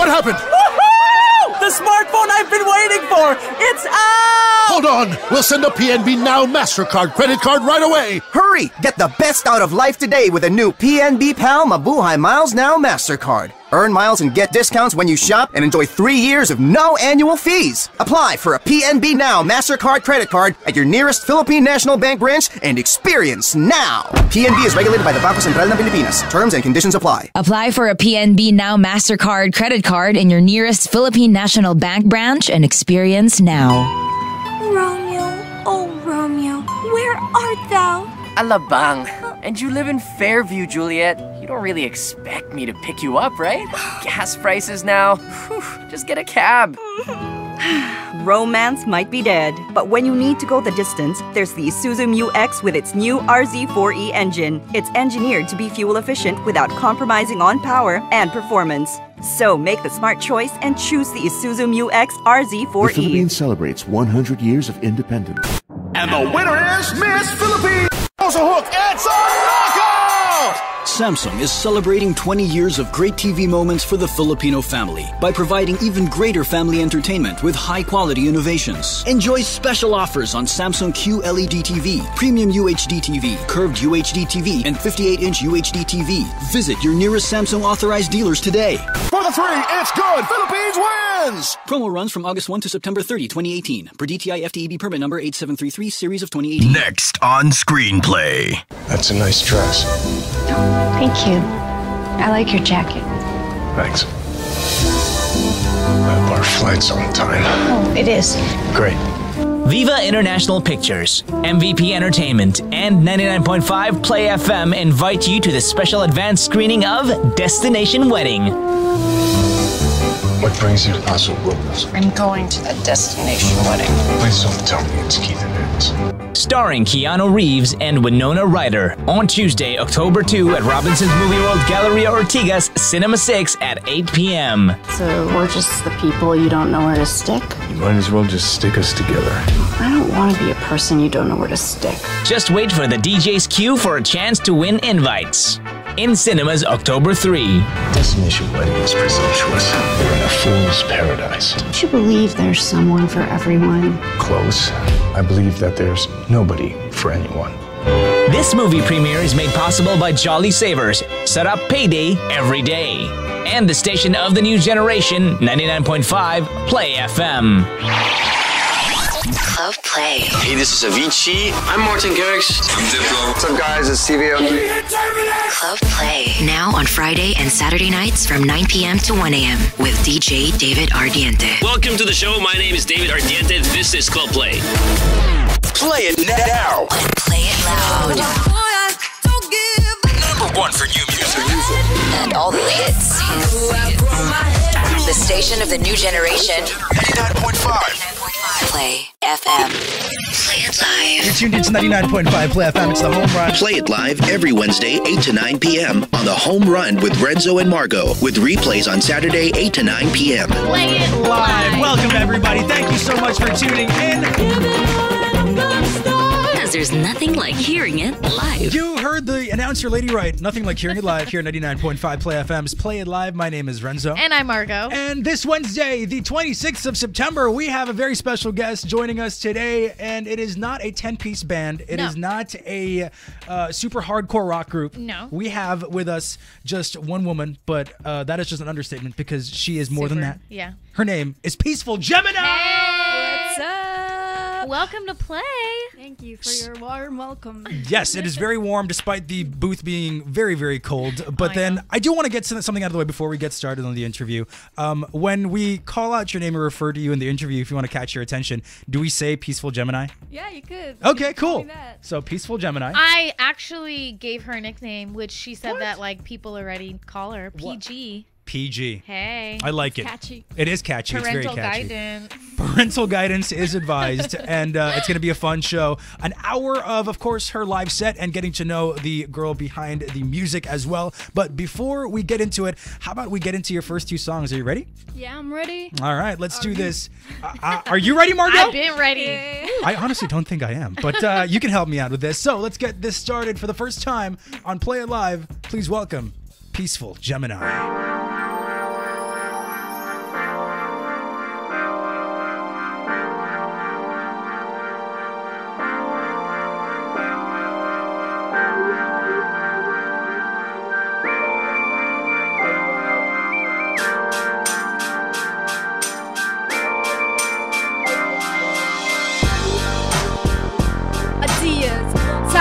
What happened? Woohoo! The smartphone I've been waiting for! It's out! Hold on! We'll send a PNB Now MasterCard credit card right away! Hurry! Get the best out of life today with a new PNB Pal Mabuhay Miles Now MasterCard. Earn miles and get discounts when you shop and enjoy 3 years of no annual fees. Apply for a PNB Now MasterCard credit card at your nearest Philippine National Bank branch and experience now. PNB is regulated by the Bangko Sentral ng Pilipinas. Terms and conditions apply. Apply for a PNB Now MasterCard credit card in your nearest Philippine National Bank branch and experience now. Romeo, oh Romeo, where art thou? Alabang. And you live in Fairview, Juliet. You don't really expect me to pick you up, right? Gas prices now. Whew, just get a cab. Romance might be dead, but when you need to go the distance, there's the Isuzu Mu-X with its new RZ4E engine. It's engineered to be fuel efficient without compromising on power and performance. So make the smart choice and choose the Isuzu Mu-X RZ4E. The Philippines celebrates 100 years of independence. And the winner is Miss Philippines! It's a hook! It's a knockout! Samsung is celebrating 20 years of great TV moments for the Filipino family by providing even greater family entertainment with high-quality innovations. Enjoy special offers on Samsung QLED TV, Premium UHD TV, Curved UHD TV, and 58-inch UHD TV. Visit your nearest Samsung authorized dealers today. For the three, it's good! Philippines wins! Promo runs from August 1 to September 30, 2018. Per DTI FTEB permit number 8733, series of 2018. Next on Screenplay. That's a nice dress. Thank you. I like your jacket. Thanks. I hope our flight's on time. Oh, it is. Great. Viva International Pictures, MVP Entertainment, and 99.5 Play FM invite you to the special advanced screening of Destination Wedding. What brings you to Paso Robles? I'm going to that destination wedding. Please don't tell me it's Keith Evans. Starring Keanu Reeves and Winona Ryder on Tuesday, October 2 at Robinson's Movie World Galleria Ortigas, Cinema 6 at 8 p.m. So we're just the people you don't know where to stick? You might as well just stick us together. I don't want to be a person you don't know where to stick. Just wait for the DJ's cue for a chance to win invites. In cinemas October 3. Destination Wedding is presumptuous. We're in a fool's paradise. Don't you believe there's someone for everyone? Close. I believe that there's nobody for anyone. This movie premiere is made possible by Jolly Savers. Set up payday every day. And the station of the new generation, 99.5 Play FM. Club Play. Hey, this is Avicii. I'm Martin Garrix. I'm Diplo. What's up, guys? It's CVO. Club Play. Now on Friday and Saturday nights from 9 p.m. to 1 a.m. with DJ David Ardiente. Welcome to the show. My name is David Ardiente. This is Club Play. Play it now. And play it loud. Number one for new music. And all the hits. The station of the new generation. 99.5. Play FM. Play it live. You're tuned into 99.5 Play FM. It's the Home Run. Play it live every Wednesday, 8 to 9 p.m. on the Home Run with Renzo and Margo, with replays on Saturday, 8 to 9 p.m. Play it live. Welcome, everybody. Thank you so much for tuning in. Because there's nothing like hearing it live. You heard the announcer lady right. Nothing like hearing it live here at 99.5 Play FM's Play It Live. My name is Renzo. And I'm Margo. And this Wednesday, the 26th of September, we have a very special guest joining us today. And it is not a 10-piece band. It is not a super hardcore rock group. No. We have with us just one woman, but that is just an understatement because she is more than that. Yeah. Her name is Peaceful Gemini. Hey, what's up? Welcome to Play. Thank you for your warm welcome. Yes, it is very warm despite the booth being very, very cold. But I do want to get something out of the way before we get started on the interview. When we call out your name or refer to you in the interview, if you want to catch your attention, do we say Peaceful Gemini? Yeah, you could. Okay, cool. So Peaceful Gemini. I actually gave her a nickname, which she said that like people already call her PG. PG. Hey. I like it. Catchy. It is catchy. Parental it's very catchy. guidance. Parental guidance is advised, and it's going to be a fun show. An hour of course, her live set and getting to know the girl behind the music as well. But before we get into it, how about we get into your first two songs? Are you ready? Yeah, I'm ready. All right, let's do this. Are you ready, Margo? I've been ready. I honestly don't think I am, but you can help me out with this. So let's get this started for the first time on Play It Live. Please welcome Peaceful Gemini.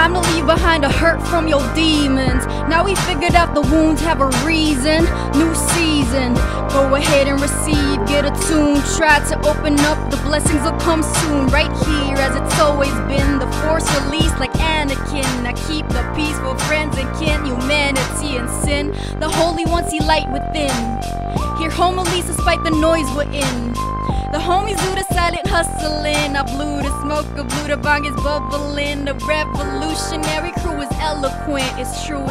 Time to leave behind the hurt from your demons. Now we figured out the wounds have a reason. New season, go ahead and receive. Get a tune, try to open up. The blessings will come soon. Right here as it's always been. The force released like Anakin. I keep the peace for friends and kin. Humanity and sin. The Holy One see light within. Hear homilies despite the noise we're in. The homies do the silent hustling. I blew the smoke, I blew the bong is bubbling. The revolutionary crew is eloquent. It's true,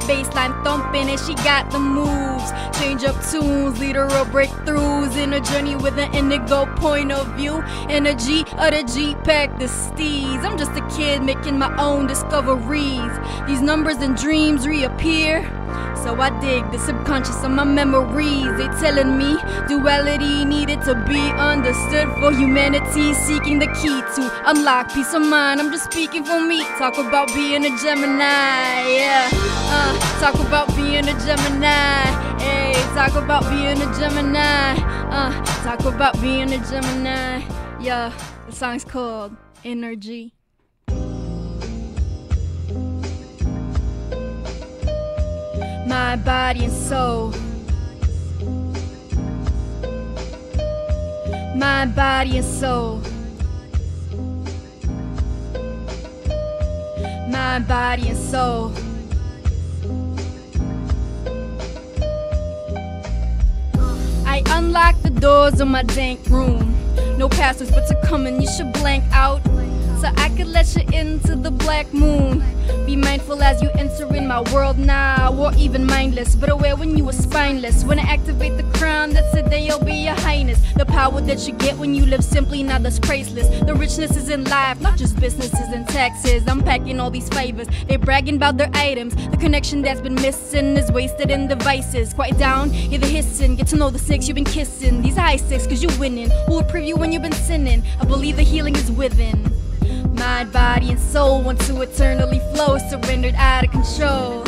baseline thumping and she got the moves. Change up tunes, literal breakthroughs. In a journey with an indigo point of view. Energy of the G-Pack, the steez. I'm just a kid making my own discoveries. These numbers and dreams reappear. So I dig the subconscious of my memories. They telling me duality needed to be understood for humanity, seeking the key to unlock peace of mind. I'm just speaking for me. Talk about being a Gemini, yeah. Talk about being a Gemini. Hey, talk about being a Gemini. Talk about being a Gemini. Yeah, the song's called Energy. My body and soul. My body and soul. My body and soul. I unlock the doors of my dank room. No passwords but to come and you should blank out. So I could let you into the black moon. Be mindful as you enter in my world now. Or even mindless, but aware when you are spineless. When I activate the crown, that's the day you'll be your highness. The power that you get when you live simply, now that's priceless. The richness is in life, not just businesses and taxes. I'm packing all these favors, they bragging about their items. The connection that's been missing is wasted in devices. Quiet down, hear the hissing, get to know the six you've been kissing. These high stakes cause you winning, who will prove you when you've been sinning. I believe the healing is within. Mind, body, and soul want to eternally flow, surrendered out of control.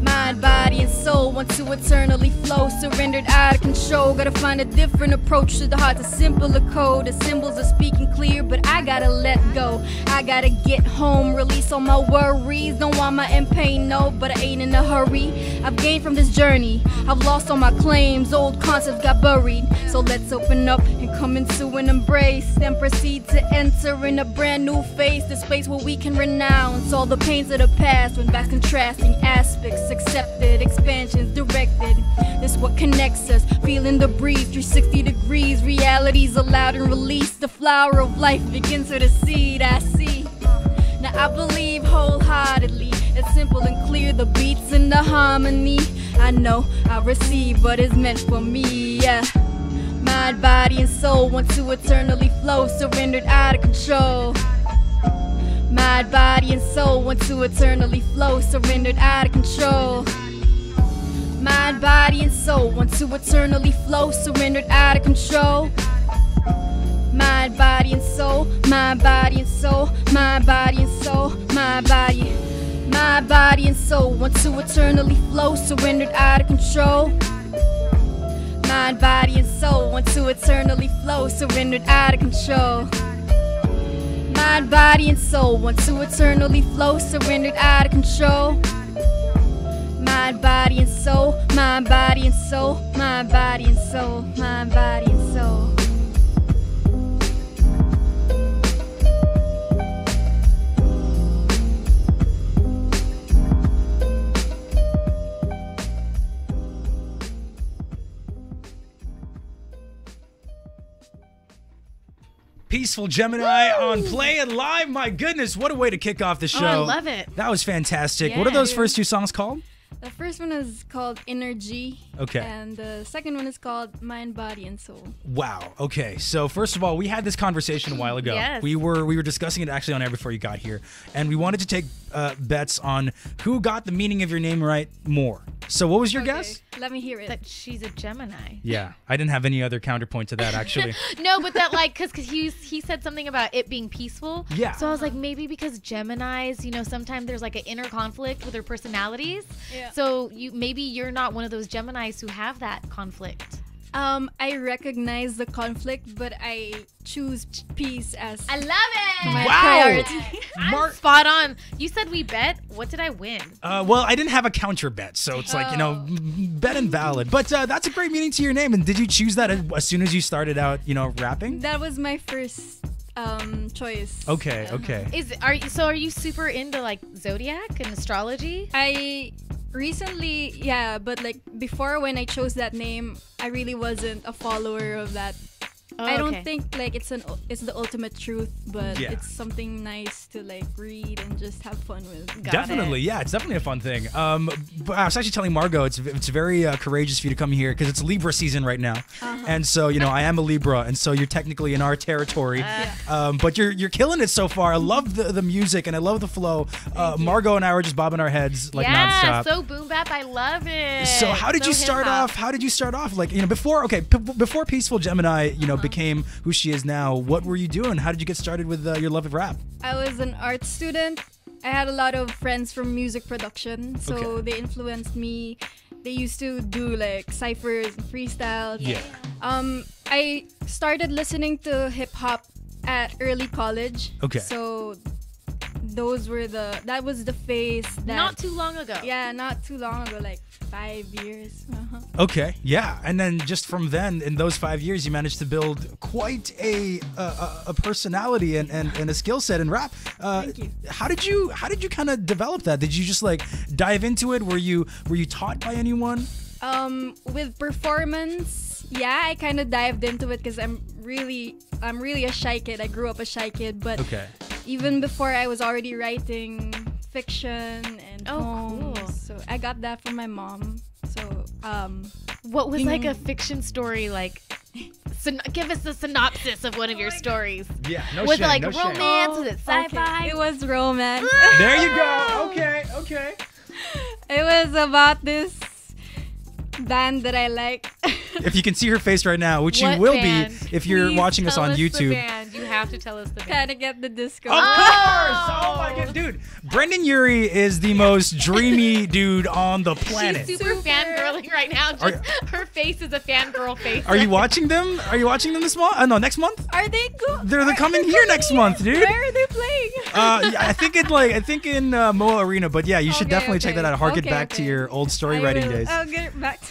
Mind, body, and soul want to eternally flow, surrendered out of control. Gotta find a different approach to the heart, a simpler code. The symbols are speaking clear, but I gotta let go. I gotta get home, release all my worries. Don't want my end pain, no, but I ain't in a hurry. I've gained from this journey, I've lost all my claims. Old concepts got buried, so let's open up and come into an embrace. Then proceed to enter in a brand new phase, the space where we can renounce all the pains of the past. When vast contrasting aspects accepted, expansions directed. This what connects us, feeling the breeze 360 degrees. Realities allowed and released. The flower of life begins with a seed I see. Now I believe wholeheartedly, it's simple and clear, the beats and the harmony. I know I receive what is meant for me, yeah. Mind, body, and soul want to eternally flow, surrendered out of control. Mind, body, and soul want to eternally flow, surrendered out of control. Mind, body, and soul want to eternally flow, surrendered out of control. Mind, body, and soul, mind, body, and soul, mind, body, and soul, mind, body. My body and soul want to eternally flow, surrendered out of control. Mind, body, and soul want to eternally flow, surrendered out of control. Mind, body, and soul want to eternally flow, surrendered out of control. Mind, body, and soul, mind, body, and soul, mind, body, and soul, mind, body, and soul. Peaceful Gemini on Play It Live. My goodness, what a way to kick off the show. I love it. That was fantastic. Yeah. What are those first two songs called? The first one is called Energy. Okay. And the second one is called Mind, Body, and Soul. Wow. Okay. So first of all, we had this conversation a while ago. Yes. We were discussing it actually on air before you got here, and we wanted to take bets on who got the meaning of your name right more. So what was your guess? Let me hear it. That she's a Gemini. Yeah, I didn't have any other counterpoint to that actually. No, but that because he said something about it being peaceful. Yeah. So I was like, maybe because Geminis, sometimes there's like an inner conflict with their personalities. Yeah. So maybe you're not one of those Geminis who have that conflict. I recognize the conflict, but I choose peace as I love it. my Wow. priority. I'm spot on. You said we bet. What did I win? Well, I didn't have a counter bet, so it's like, bet invalid. But that's a great meaning to your name. And did you choose that as soon as you started out, rapping? That was my first choice. Okay. Are you super into like zodiac and astrology? I recently, yeah, but like before when I chose that name, I really wasn't a follower of that. I don't think like it's the ultimate truth, but it's something nice to like read and just have fun with. Definitely, yeah, it's definitely a fun thing. But I was actually telling Margot it's very courageous for you to come here because it's Libra season right now, and so I am a Libra, and so you're technically in our territory. But you're killing it so far. I love the music and I love the flow. Margot and I were just bobbing our heads like nonstop. So boom bap, I love it. So how did you start off? How did you start off? Like before Peaceful Gemini, became who she is now. What were you doing? How did you get started with your love of rap? I was an art student. I had a lot of friends from music production, so they influenced me. They used to do like ciphers and freestyles. Yeah. I started listening to hip hop at early college. Okay. So that was the phase that not too long ago. Yeah, not too long ago, like 5 years. Okay, yeah, and then just from then, in those 5 years, you managed to build quite a personality and a skill set in rap. Thank you. How did you kind of develop that? Did you just like dive into it? Were you taught by anyone? With performance, yeah, I kind of dived into it because I'm really a shy kid. I grew up a shy kid, but even before I was already writing fiction and poems. Cool. So I got that from my mom. So what was like a fiction story like? Give us a synopsis of one of your stories. Yeah, no was shame, it like no shame. romance? Was it sci-fi? Okay. It was romance. There you go. Okay. It was about this band that I like. If you can see her face right now, which What you will band? be if you're Please watching us tell on us YouTube. The band. You have to tell us the band. Panic at the Disco. Of course! Oh my god, dude. Brendan Urie is the most dreamy dude on the planet. She's super fangirling right now. Her face is a fangirl face. Are you watching them? Are you watching them this month? No, next month? Are they good? They're coming here next month, dude. Where are they playing? Yeah, I think in Moa Arena, but yeah, you should definitely check that out. Harken back to your old story writing days. I'll get back to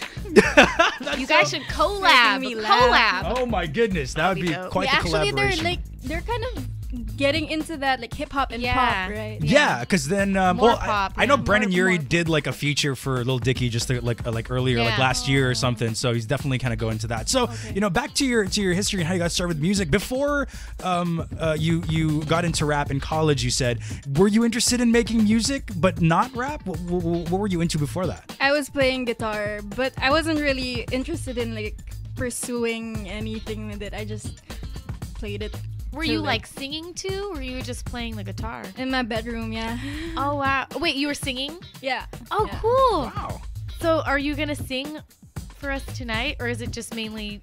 you guys should collab. Oh my goodness, that would be quite the collaboration. Actually, they're kind of getting into that like hip hop and pop, right? Yeah, because then I know Brendan Urie more did like a feature for Lil Dicky just like earlier, like last year or something. So he's definitely kind of going to that. So back to your history and how you got started with music. Before you got into rap in college, you said, were you interested in making music but not rap? What were you into before that? I was playing guitar, but I wasn't really interested in like pursuing anything with it. I just played it. Were you like singing too, or were you just playing the guitar? In my bedroom, yeah. Oh wow! Wait, you were singing? Yeah. Oh, cool. Wow. So, are you gonna sing for us tonight, or is it just mainly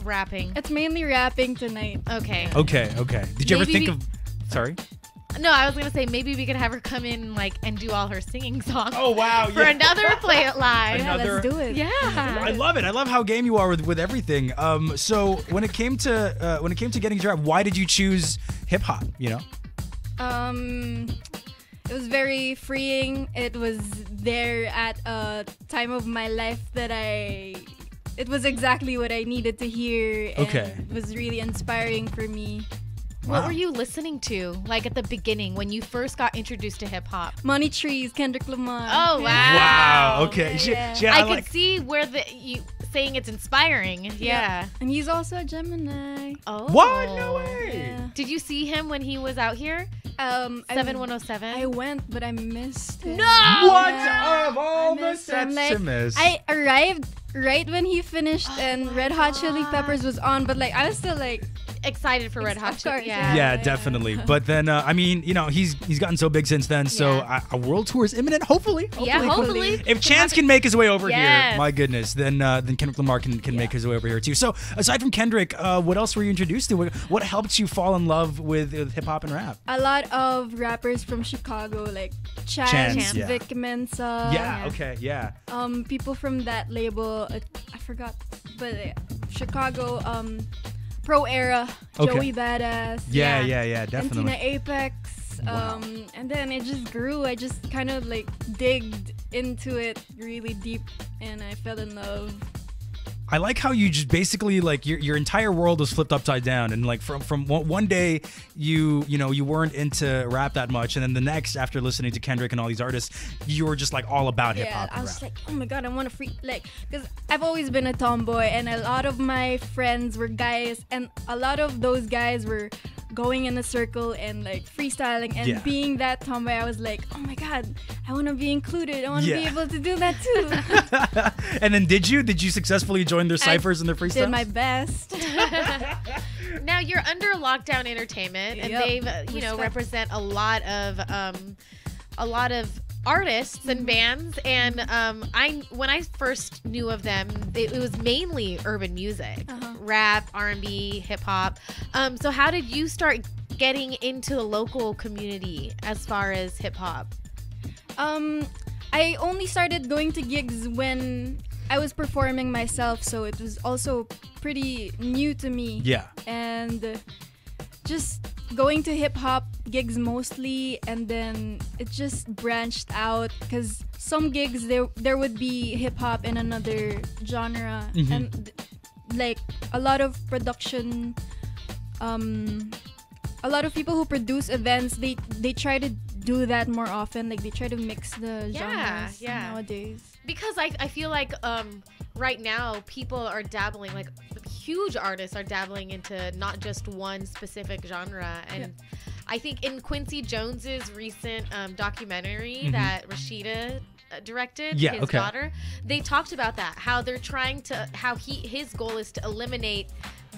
rapping? It's mainly rapping tonight. Okay. Okay. Did you ever think of? Sorry. No, I was gonna say maybe we could have her come in and do all her singing songs. Oh wow! For another Play It Live. Yeah, let's do it. Yeah. I love it. I love how game you are with everything. So when it came to getting into rap, why did you choose hip hop? It was very freeing. It was there at a time of my life that it was exactly what I needed to hear. And it was really inspiring for me. What were you listening to, like at the beginning when you first got introduced to hip hop? Money Trees, Kendrick Lamar. Oh wow! Wow. Okay. Yeah. I could see where you saying it's inspiring. Yeah. And he's also a Gemini. Oh. What? No way. Yeah. Did you see him when he was out here? 7107. I went, but I missed it. No. What of all the sets to miss? I arrived right when he finished, and Red Hot Chili Peppers was on, but I was still excited for Red Hot Chili. Yeah, definitely. But then, I mean, you know, he's gotten so big since then. So a world tour is imminent. Hopefully. Hopefully. If Chance can make his way over Yes. here, my goodness, then Kendrick Lamar can make his way over here too. So aside from Kendrick, what else were you introduced to? What helped you fall in love with hip hop and rap? A lot of rappers from Chicago, like Chance, yeah. Vic Mensa. Yeah. Okay. Yeah. People from that label, I forgot, but Chicago, Pro Era, Okay. Joey Badass. Yeah, definitely. Antina Apex. And then it just grew. I just kind of like digged into it really deep, and I fell in love. I like how you just basically like your entire world was flipped upside down, and like from one day you weren't into rap that much, and then the next, after listening to Kendrick and all these artists, you were just like all about hip hop. I was like, oh my god, I want to because I've always been a tomboy, and a lot of my friends were guys, and a lot of those guys were going in a circle and like freestyling, and being that tomboy, I was like, oh my god, I want to be included. I want to be able to do that too. And then did you successfully join their ciphers and their freestyles? Did my best. Now you're under Lockdown Entertainment, and they've represent a lot of artists and bands, and when I first knew of them, it was mainly urban music, rap, R&B, hip hop. So how did you start getting into the local community as far as hip hop? I only started going to gigs when I was performing myself, so it was also pretty new to me. Yeah. And just going to hip hop gigs mostly, and then it just branched out because some gigs there would be hip hop in another genre, and like a lot of production, a lot of people who produce events, they try to do that more often. Like they try to mix the genres nowadays. Because I feel like right now people are dabbling, like huge artists are dabbling into not just one specific genre. And I think in Quincy Jones's recent documentary that Rashida directed, his daughter, they talked about that, how they're trying to, his goal is to eliminate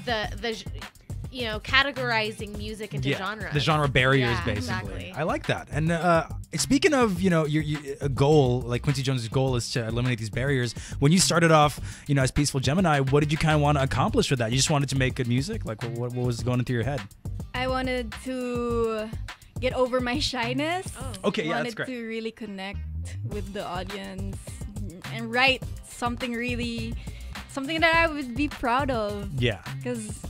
the categorizing music into genres. The genre barriers, basically. Exactly. I like that. And speaking of, your a goal, like Quincy Jones' goal is to eliminate these barriers. When you started off, as Peaceful Gemini, what did you kind of want to accomplish with that? You just wanted to make good music? Like, what was going into your head? I wanted to get over my shyness. Okay, yeah, that's great. Wanted to really connect with the audience and write something that I would be proud of. Yeah. Because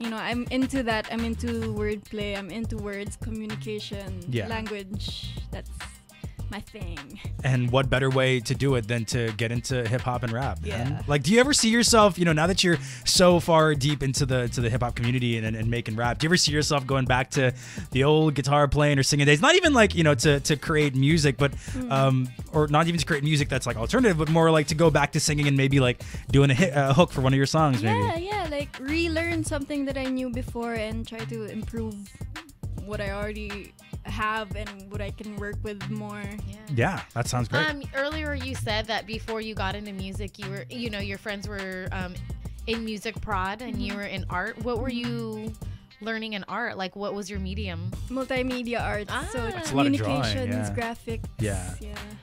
I'm into that. I'm into wordplay. I'm into words, communication, language. That's my thing. And what better way to do it than to get into hip hop and rap? Yeah. Man? Like, do you ever see yourself, now that you're so far deep into the hip hop community and making rap, do you ever see yourself going back to the old guitar playing or singing days? Not even like, to create music, but or not even to create music that's like alternative, but more like to go back to singing and maybe like doing a hook for one of your songs, maybe. Yeah, like relearn something that I knew before and try to improve what I already have and what I can work with more. Yeah, that sounds great. Earlier you said that before you got into music, you were, your friends were in music prod and you were in art. What were you learning in art? Like, what was your medium? Multimedia arts. So That's a lot of drawing, communications, graphics. Yeah.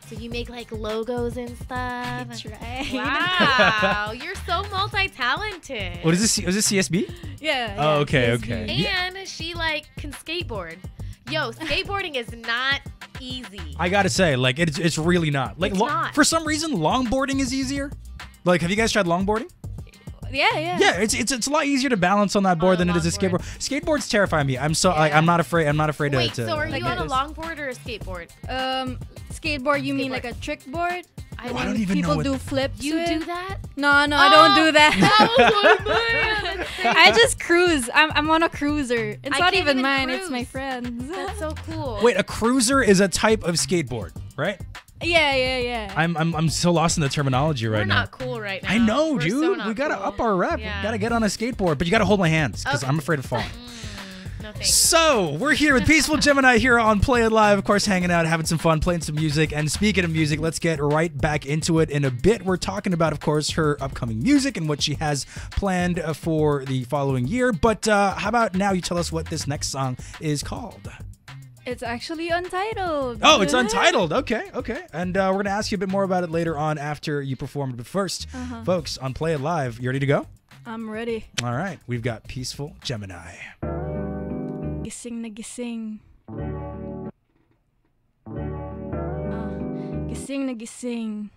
So you make like logos and stuff. That's right. Wow, you're so multi-talented. What is this? Was this CSB? Yeah. Oh, okay, CSB. okay. And she like can skateboard. Yo, skateboarding is not easy. I gotta say, like, it's really not. Like, It's not. For some reason, longboarding is easier. Like, have you guys tried longboarding? Yeah. Yeah, it's a lot easier to balance on that board than it is a skateboard. Skateboards terrify me. I'm not afraid. I'm not afraid Wait, to. so are you on a this. longboard or a skateboard? Skateboard, you mean like a trick board? I don't even people know do flips. You do that? No, I don't do that. I just cruise. I'm on a cruiser. It's not even mine. Cruise. It's my friend's. That's so cool. Wait, a cruiser is a type of skateboard, right? Yeah. I'm so lost in the terminology right now. We're not cool right now. I know, We're dude. so not We gotta cool. up our rep. Yeah. We gotta get on a skateboard, but you gotta hold my hands because I'm afraid of falling. No thanks. So, we're here with Peaceful Gemini here on Play It Live. Of course, hanging out, having some fun, playing some music. And speaking of music, let's get right back into it in a bit. We're talking about, of course, her upcoming music and what she has planned for the following year. But how about now you tell us what this next song is called? It's actually untitled. Oh, it's untitled. Okay. And we're going to ask you a bit more about it later on after you perform. But first, folks, on Play It Live, you ready to go? I'm ready. All right. We've got Peaceful Gemini. Gising na gising. Gising na gising.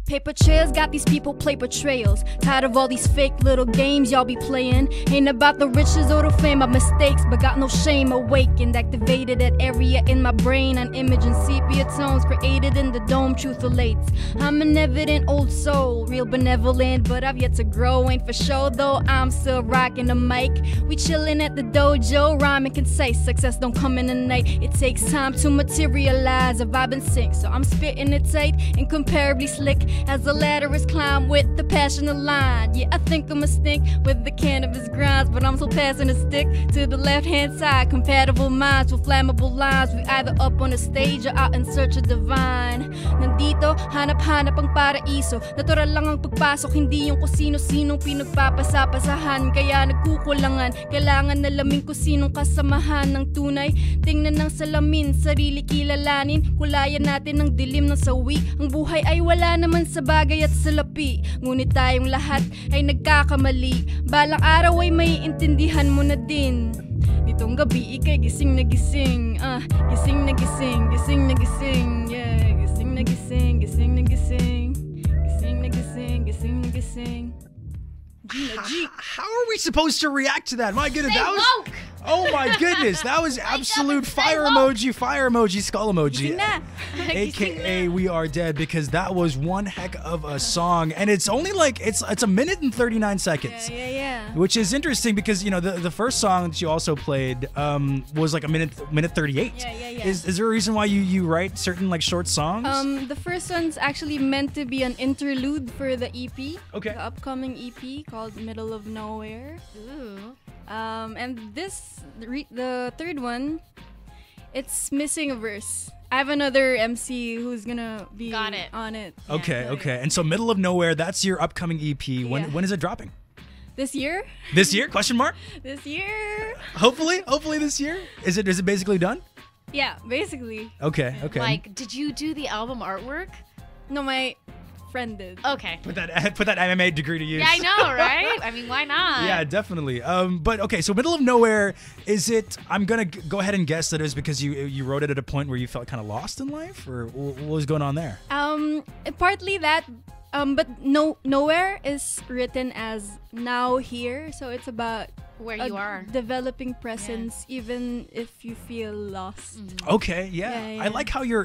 Paper trails got these people play portrayals. Tired of all these fake little games y'all be playing. Ain't about the riches or the fame of mistakes, but got no shame. Awakened, activated that area in my brain. An image in sepia tones created in the dome. Truth relates. I'm an evident old soul, real benevolent, but I've yet to grow. Ain't for show though, I'm still rocking the mic. We chillin' at the dojo, rhyming concise. Success don't come in a night. It takes time to materialize a vibe and sync. So I'm spitting it tight, incomparably slick. As the ladder is climbed with the passion aligned. Yeah, I think I'm a stink with the cannabis grinds, but I'm still passing a stick to the left-hand side. Compatible minds with flammable lines. We either up on the stage or out in search of divine. Nandito, hanap-hanap ang paraiso. Natural lang ang pagpasok, hindi yung kung sino-sinong pinagpapasapasahan. Kaya nagkukulangan, kailangan nalamin kung sinong kasamahan ng tunay. Tingnan ng salamin, sarili kilalanin. Kulayan natin ng dilim ng sawi. Ang buhay ay wala naman sa bagay at salapi, ngunit tayong lahat ay nagkakamali. Balang araw ay maiintindihan mo na din. Nitong gabi ikay gising na gising. Gising na gising, gising na gising. Yeah, gising na gising, gising na gising. Gising na gising, gising na gising. How are we supposed to react to that? My goodness, that was... Oh my goodness, that was absolute fire emoji, skull emoji. AKA We Are Dead, because that was one heck of a song. And it's only like, it's a minute and 39 seconds. Yeah. Which is interesting because, you know, the first song that you also played was like a minute 38. Yeah. Is there a reason why you write certain like short songs? The first one's actually meant to be an interlude for the EP. Okay. The upcoming EP called Middle of Nowhere. Ooh. And the third one, it's missing a verse. I have another MC who's gonna be on it. Okay. And so Middle of Nowhere, that's your upcoming EP. When is it dropping? This year? This year? Question mark? This year. Hopefully this year. Is it basically done? Yeah, basically. Okay. Like, did you do the album artwork? No, my friend did. Okay. Put that MMA degree to use. Yeah, I know, right? I mean, why not? Yeah, definitely. But okay, so Middle of Nowhere, is it? I'm gonna go ahead and guess that it was because you wrote it at a point where you felt kind of lost in life, or what was going on there? Partly that. But Nowhere is written as now here, so it's about where you are, developing presence, even if you feel lost. Okay, yeah. I like how your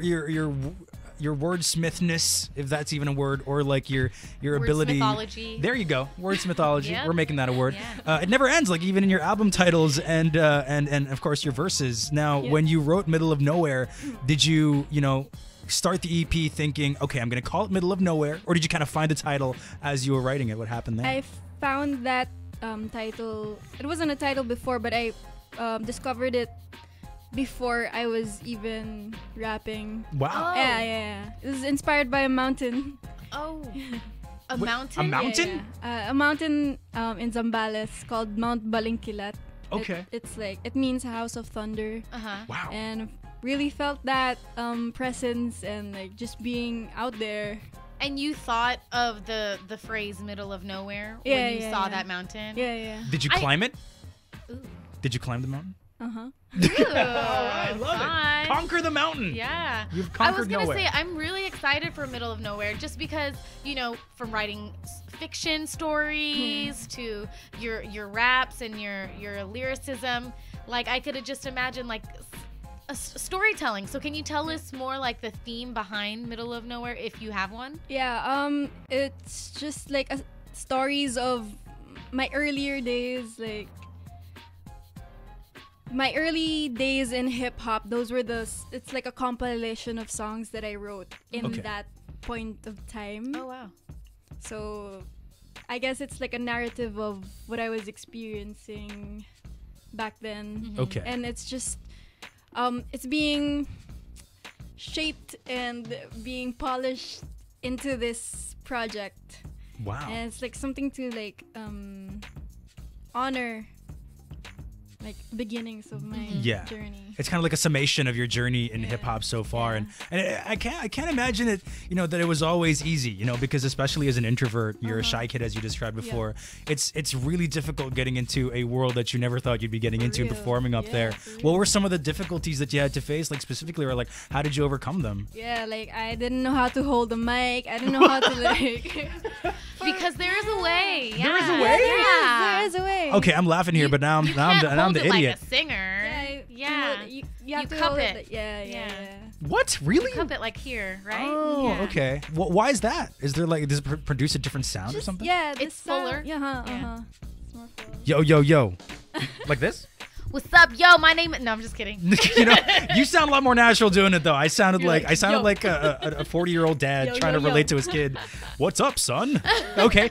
wordsmithness, if that's even a word, or like your ability. Wordsmithology. There you go, wordsmithology. Yep. We're making that a word. It never ends, like even in your album titles and of course your verses. Now, when you wrote Middle of Nowhere, did you start the EP thinking, okay, I'm gonna call it Middle of Nowhere, or did you kind of find the title as you were writing it? What happened there? I found that title. It wasn't a title before, but I discovered it before I was even rapping. Wow. Yeah. It was inspired by a mountain. Oh. A mountain? A mountain? Yeah. A mountain in Zambales called Mount Balingkilat. Okay. It's like, it means House of Thunder. Wow. And really felt that presence and like just being out there. And you thought of the phrase "middle of nowhere" when you saw that mountain? Yeah. Did you climb it? Ooh. Did you climb the mountain? Uh-huh. All right, love it. Conquer the mountain. Yeah. You've conquered nowhere. I was going to say, I'm really excited for Middle of Nowhere just because, from writing fiction stories to your raps and your lyricism, like I could have just imagined like storytelling. So can you tell us more like the theme behind Middle of Nowhere if you have one? Yeah, it's just like stories of my earlier days, like my early days in hip hop, those were it's like a compilation of songs that I wrote in that point of time. Oh wow. So I guess it's like a narrative of what I was experiencing back then. Okay. And it's just it's being shaped and being polished into this project. Wow. And it's like something to like honor like beginnings of my journey. It's kind of like a summation of your journey in hip hop so far, and I can't imagine it. That it was always easy. Because especially as an introvert, you're a shy kid, as you described before. It's really difficult getting into a world that you never thought you'd be getting into and performing up there. What were some of the difficulties that you had to face, like specifically, or like how did you overcome them? Yeah, like I didn't know how to hold the mic. I didn't know how to like. Because there is a way. There is a way? There is a way. Okay, I'm laughing here, but now I'm the idiot. Like a singer. Yeah. You have to cup hold it. Yeah. What? Really? You cup it like here, right? Oh, okay. Why is that? Is there like, does it produce a different sound or something? Yeah, it's fuller. Yeah. It's more fuller. Yo. Like this? What's up, yo? My name. No, I'm just kidding. You sound a lot more natural doing it though. I sounded like a 40-year-old dad trying to relate to his kid. What's up, son? Okay.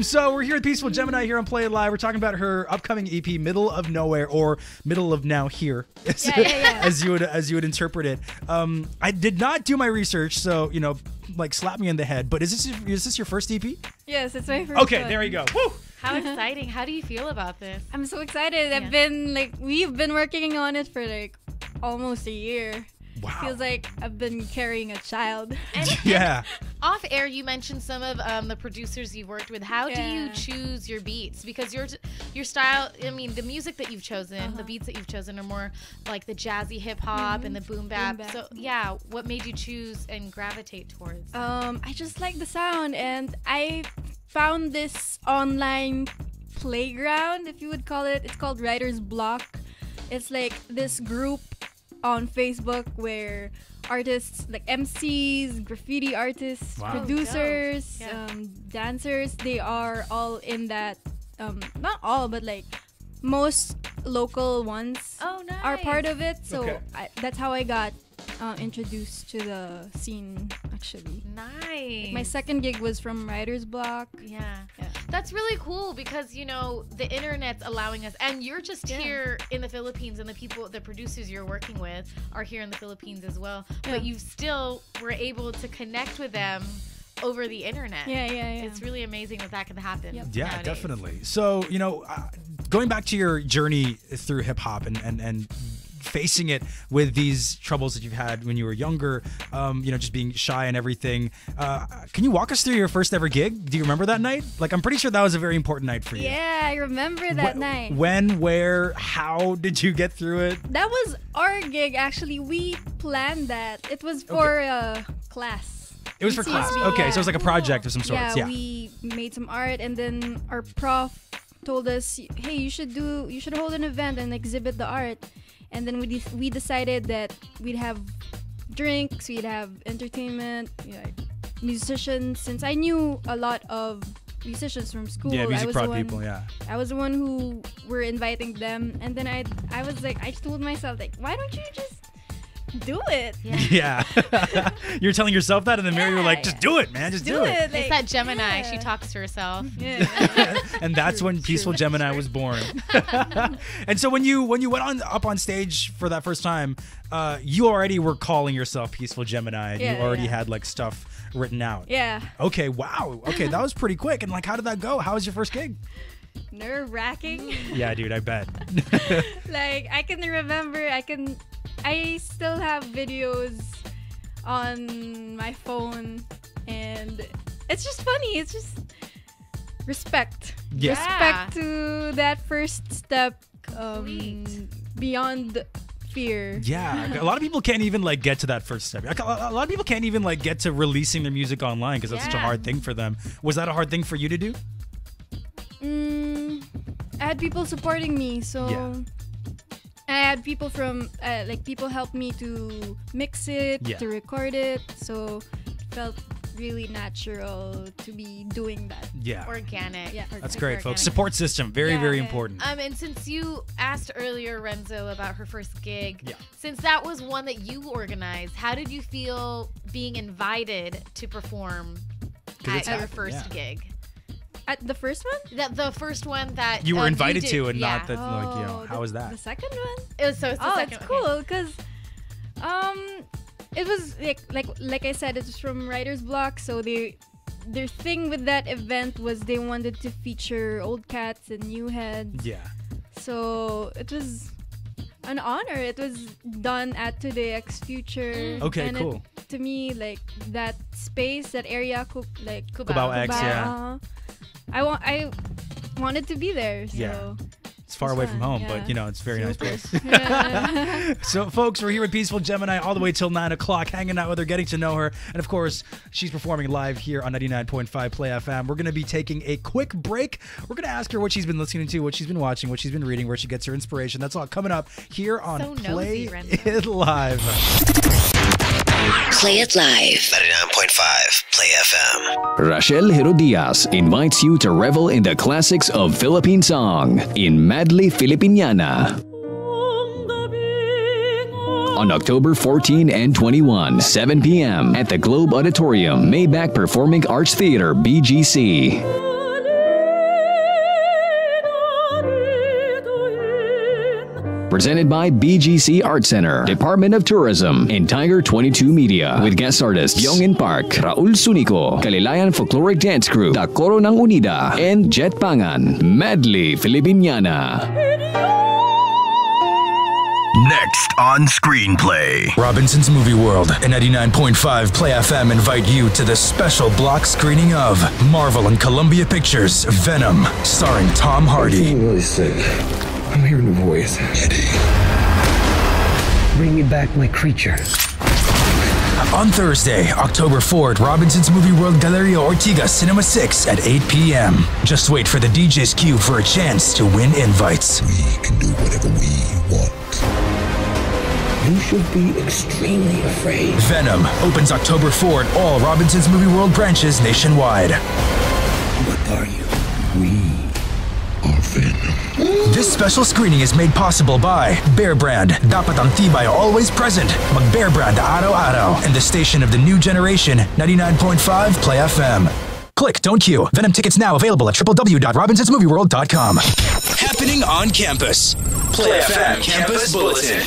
So we're here at Peaceful Gemini here on Play It Live. We're talking about her upcoming EP, Middle of Nowhere, or Middle of Now Here, as you would interpret it. I did not do my research, so like slap me in the head. But is this your first EP? Yes, it's my first. Okay, one. there you go. Woo! How exciting. How do you feel about this? I'm so excited. We've been working on it for like almost a year. Wow. Feels like I've been carrying a child. And off air, you mentioned some of the producers you've worked with. How do you choose your beats? Because your style, I mean, the music that you've chosen, the beats that you've chosen are more like the jazzy hip hop and the boom bap. So what made you choose and gravitate towards? I just like the sound, and I found this online playground, if you would call it. It's called Writer's Block. It's like this group on Facebook where artists like MCs, graffiti artists, producers, dancers, they are all in that, not all, but like most local ones are part of it. So that's how I got introduced to the scene, actually. Nice. Like my second gig was from Writer's Block. Yeah. That's really cool because, the internet's allowing us, and you're just here in the Philippines, and the producers you're working with are here in the Philippines as well. But you still were able to connect with them over the internet. Yeah. It's really amazing that can happen. Yeah, nowadays. definitely. So, going back to your journey through hip hop and facing it with these troubles that you've had when you were younger, just being shy and everything. Can you walk us through your first ever gig? Do you remember that night? Like, I'm pretty sure that was a very important night for you. Yeah, I remember that night. When, where, how did you get through it? That was our gig, actually. We planned that. It was for class. It was for class. Okay, so it was like a project of some sort. Yeah, we made some art, and then our prof told us, hey, you should hold an event and exhibit the art. And then we decided that we'd have drinks, we'd have entertainment, musicians. Since I knew a lot of musicians from school, music prod people. I was the one who were inviting them, and then I was like, I told myself, like, why don't you just do it? Yeah. You're telling yourself that in the mirror. You're like, just do it, man. Just do it. It's that Gemini. She talks to herself. And that's when Peaceful Gemini was born. And so when you went up on stage for that first time, you already were calling yourself Peaceful Gemini. And you already had like stuff written out. Yeah. Okay. Wow. Okay. That was pretty quick. And like, how did that go? How was your first gig? Nerve-wracking. Yeah, dude. I bet. Like, I can remember. I still have videos on my phone, and it's just funny. It's just respect. Yeah. Respect to that first step, beyond fear. Yeah, a lot of people can't even like get to that first step. A lot of people can't even like get to releasing their music online because that's such a hard thing for them. Was that a hard thing for you to do? I had people supporting me, so I had people from people helped me to mix it, to record it, so it felt really natural to be doing that. Yeah. Organic. Yeah. That's great, folks. Support system, very important. And since you asked earlier, Renzo, about her first gig, since that was one that you organized, how did you feel being invited to perform at your first gig? At the first one? The first one that you were invited to, and yeah. not that, how was that? The second one? It was the second it's cool because it was like I said, it was from Writer's Block, so their thing with that event was they wanted to feature old cats and new heads. Yeah. So it was an honor. It was done at Today X Future. Okay, and cool. To me, like that space, that area, Cubao X, yeah. I wanted to be there. So. Yeah. It's far away from home, but it's a very nice place. Yeah. So, folks, we're here with Peaceful Gemini all the way till 9 o'clock, hanging out with her, getting to know her. And, of course, she's performing live here on 99.5 Play FM. We're going to be taking a quick break. We're going to ask her what she's been listening to, what she's been watching, what she's been reading, where she gets her inspiration. That's all coming up here on Play It Live. Play It Live. 99.5 Play FM. Rachel Herodias invites you to revel in the classics of Philippine song in Madly Filipiniana. On October 14 and 21, 7 p.m. at the Globe Auditorium, Maybach Performing Arts Theater, BGC. Presented by BGC Art Center, Department of Tourism, and Tiger 22 Media. With guest artists Yongin Park, Raul Sunico, Kalilayan Folkloric Dance Crew, Takoro ng Unida, and Jet Pangan. Madly Filipiniana. Next on Screenplay. Robinson's Movie World and 99.5 Play FM invite you to the special block screening of Marvel and Columbia Pictures' Venom, starring Tom Hardy. I'm really sick. I'm hearing a voice. Bring me back my creature. On Thursday, October 4th, Robinson's Movie World Galleria Ortigas Cinema 6 at 8 p.m. Just wait for the DJ's cue for a chance to win invites. We can do whatever we want. You should be extremely afraid. Venom opens October 4 at all Robinson's Movie World branches nationwide. What are you? We are Venom. This special screening is made possible by Bear Brand, dapat ang tibay always present, mag Bear Brand araw-araw, and the station of the new generation, 99.5 Play FM. Click, don't queue. Venom tickets now available at www.robinsonsmovieworld.com. Happening on campus. Play FM Campus Bulletin.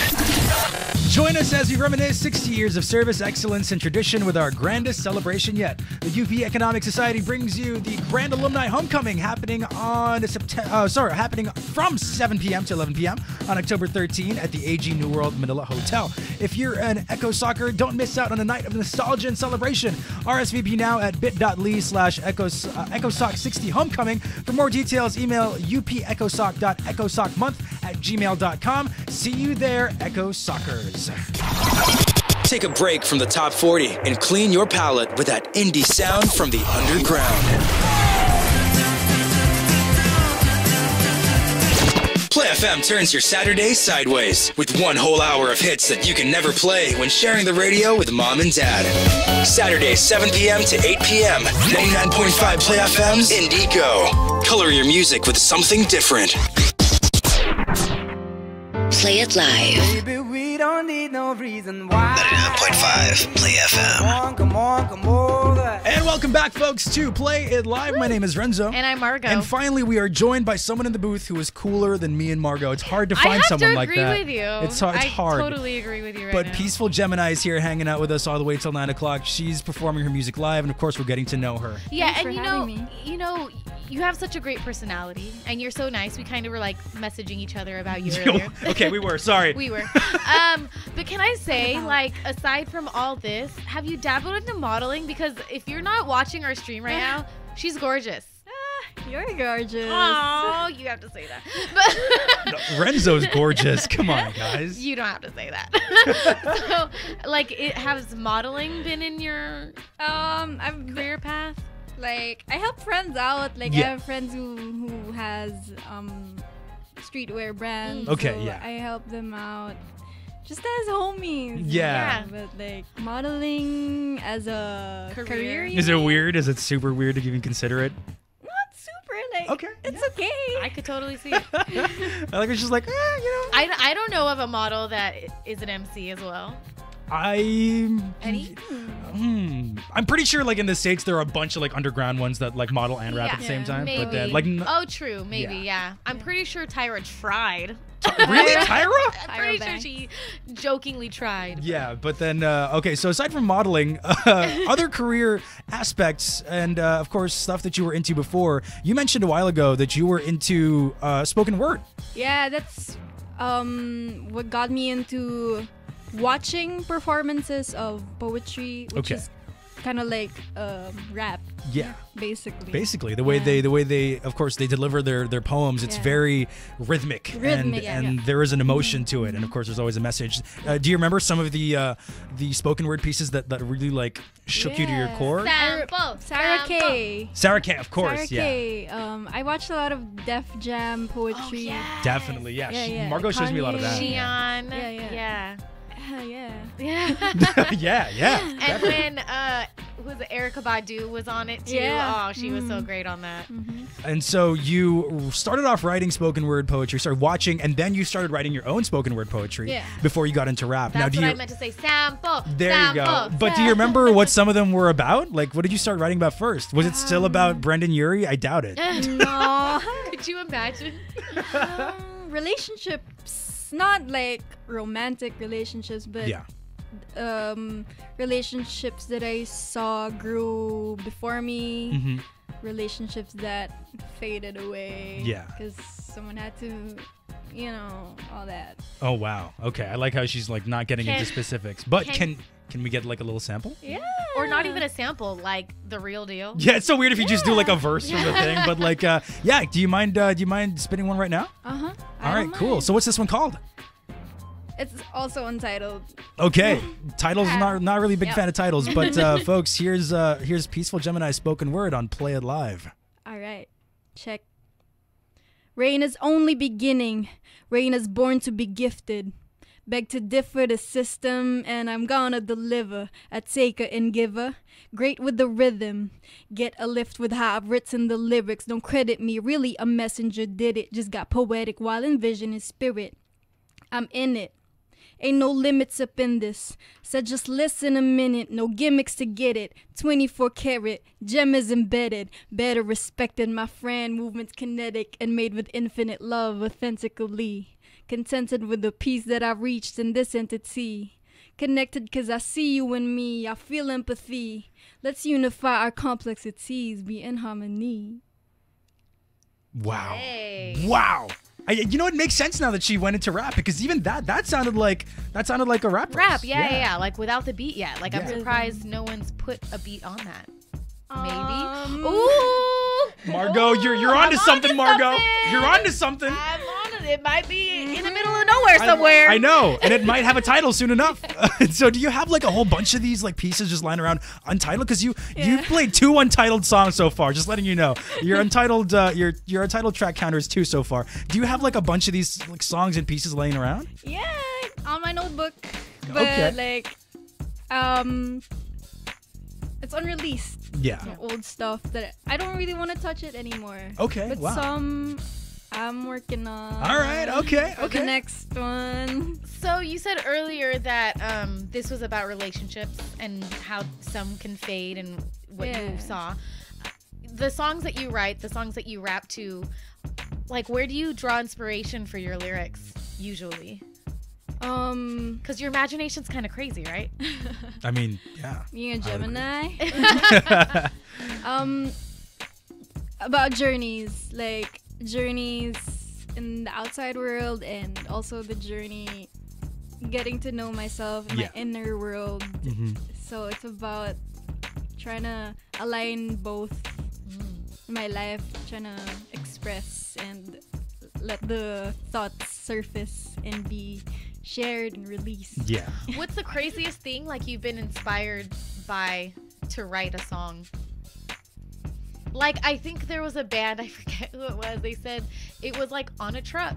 Join us as we reminisce 60 years of service, excellence, and tradition with our grandest celebration yet. The UP Economic Society brings you the Grand Alumni Homecoming happening on happening from 7 p.m. to 11 p.m. on October 13 at the AG New World Manila Hotel. If you're an Echo Soccer, don't miss out on a night of nostalgia and celebration. RSVP now at bit.ly/EchoSoc60 Homecoming. For more details, email upechosoc.echosoc@gmail.com. See you there, Echo Soccers. Take a break from the top 40 and clean your palate with that indie sound from the underground. Play FM turns your Saturday sideways with one whole hour of hits that you can never play when sharing the radio with mom and dad. Saturday, 7 p.m. to 8 p.m. 99.5 Play FM's Indie Go. Color your music with something different. Play It Live. Baby, we don't need no reason why. 99.5 Play FM. Come on over. And welcome back, folks, to Play It Live. My name is Renzo. And I'm Margo. And finally, we are joined by someone in the booth who is cooler than me and Margo. It's hard to find someone like that. I have to agree with you. It's hard. I totally agree with you But now. Peaceful Gemini is here hanging out with us all the way till 9 o'clock. She's performing her music live, and of course, we're getting to know her. Yeah, Thanks and for having me. you have such a great personality, and you're so nice. We kind of were like messaging each other about you earlier. Okay, we were. Sorry. We were. But can I say, like, aside from all this, have you dabbled into modeling? Because if you're not watching our stream right now, she's gorgeous. You're gorgeous. Oh, you have to say that. No, Renzo's gorgeous. Come on, guys. You don't have to say that. So, like, has modeling been in your career path? Like, I help friends out. Like, I have friends who has streetwear brands. Okay, so yeah. I help them out. just as homies. Yeah. But like modeling as a career. Is it weird? Is it super weird to even consider it? Not super. Like okay, it's okay. I could totally see it. I like it's just like, I don't know of a model that is an MC as well. I'm pretty sure like in the States there are a bunch of like underground ones that like model and rap at the same time. Maybe. But then like true, maybe, yeah. I'm pretty sure Tyra tried. Really? Tyra? I'm pretty sure she jokingly tried. Yeah, but then okay, so aside from modeling, other career aspects and of course stuff that you were into before, you mentioned a while ago that you were into spoken word. Yeah, that's what got me into watching performances of poetry, which is kind of like rap. Yeah. Basically. The way they of course they deliver their poems, it's very rhythmic and there is an emotion to it, and of course there's always a message. Do you remember some of the spoken word pieces that really like shook you to your core? Sarah Kay. Sarah Kay, of course. Sarah Kay. I watched a lot of Def Jam poetry. Definitely, yeah. Margot shows me a lot of that. Xi'an. Yeah. And when was it Erykah Badu was on it too? Yeah. Oh, she was so great on that. And so you started off writing spoken word poetry, started watching, and then you started writing your own spoken word poetry before you got into rap. That's what I meant to say. Sample. There you go. But do you remember what some of them were about? Like, what did you start writing about first? Was it still about Brendan Urie? I doubt it. No. Could you imagine? Relationships, not like romantic relationships, but relationships that I saw grew before me, relationships that faded away. Yeah. Because someone had to, all that. Oh, wow. Okay. I like how she's like not getting into specifics. But can we get like a little sample? Yeah. Or not even a sample, like the real deal. Yeah, it's so weird if you just do like a verse from the thing. But like, do you mind spinning one right now? Uh-huh. All right, cool. So what's this one called? It's also untitled. Okay, titles. Not really a big fan of titles, but folks, here's Peaceful Gemini spoken word on Play It Live. All right, check. Rain is only beginning. Rain is born to be gifted. Beg to differ the system, and I'm gonna deliver. A taker and giver. Great with the rhythm. Get a lift with how I've written the lyrics. Don't credit me, really a messenger did it. Just got poetic while envisioning spirit. I'm in it. Ain't no limits up in this. Said just listen a minute. No gimmicks to get it. 24 karat. Gem is embedded. Better respected, my friend. Movement's kinetic and made with infinite love authentically. Contented with the peace that I reached in this entity. Connected cause I see you and me. I feel empathy. Let's unify our complexities. Be in harmony. Wow. Hey. Wow. It makes sense now that she went into rap, because even that sounded like a rap verse. Rap, yeah. Like without the beat yet. Like I'm surprised no one's put a beat on that. Maybe. Ooh. Margot, you're onto something, Margot. You're onto something. I'm on it. It might be in the middle of nowhere somewhere. I know, and it might have a title soon enough. So do you have like a whole bunch of these like pieces just lying around untitled? Because you played 2 untitled songs so far. Just letting you know, your untitled your untitled track counters 2 so far. Do you have like a bunch of these like songs and pieces laying around? Yeah, on my notebook, but like it's unreleased. Yeah. Old stuff that I don't really want to touch it anymore. Okay. But wow. some I'm working on. All right. Okay. The next one. So you said earlier that this was about relationships and how some can fade and what you saw. The songs that you write, the songs that you rap to, like where do you draw inspiration for your lyrics usually? Because your imagination's kind of crazy, right? I mean, yeah. Being a Gemini. About journeys, like journeys in the outside world, and also the journey getting to know myself in my inner world. So it's about trying to align both in my life, trying to express and let the thoughts surface and be shared and released. Yeah. What's the craziest thing like you've been inspired by to write a song? Like I think there was a band, I forget who it was. They said it was like on a truck.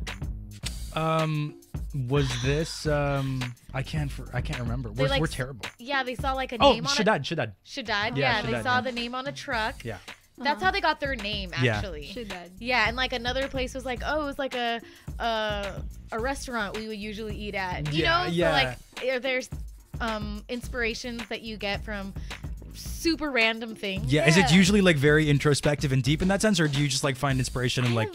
Was this? I can't remember. We're terrible. Yeah, they saw like a Oh, name on Shaddad. Shaddad. Yeah, They Shaddad, saw yeah. the name on a truck. Yeah. That's how they got their name, Yeah. actually. Shaddad. Yeah, and like another place was like, oh, it was like a restaurant we would usually eat at. You know? yeah. So like, there's inspirations that you get from super random things. Yeah. Is it usually like very introspective and deep in that sense, or do you just like find inspiration in like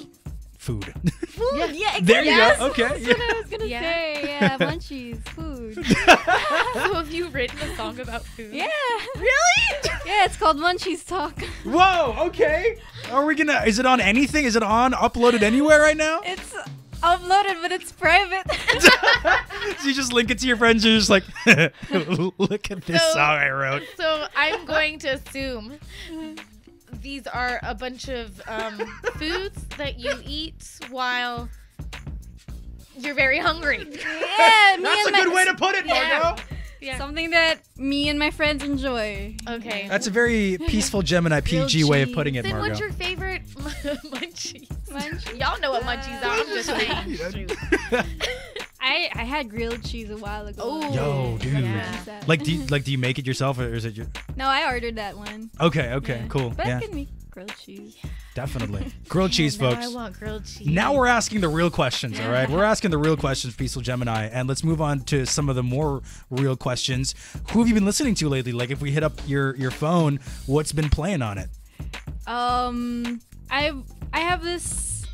food? Food? Yeah, exactly. There you Yes, go. Okay. That's what I was gonna say. Yeah, munchies, food. So have you written a song about food? Yeah. Really? Yeah, it's called Munchies Talk. Whoa. Okay. Are we gonna? Is it on anything? Is it uploaded anywhere right now? It's uploaded, but it's private. So you just link it to your friends. You're just like, look at this song I wrote. So I'm going to assume these are a bunch of foods that you eat while you're very hungry. Yeah, That's a good way to put it, Margo. Yeah. Something that me and my friends enjoy. Okay. That's a very peaceful Gemini PG way of putting it, Then Margo. what's your favorite munchies? Y'all know what munchies are. I'm just saying. I had grilled cheese a while ago. Oh, Yo, dude. Yeah. Like, do you make it yourself, or is it your? No, I ordered that one. Okay, Yeah. cool. But yeah, I can make grilled cheese. definitely. Grilled cheese, Now folks. I want grilled cheese. Now we're asking the real questions, all right? We're asking the real questions, Peaceful Gemini, and let's move on to some of the more real questions. Who have you been listening to lately? Like, if we hit up your phone, what's been playing on it? I have this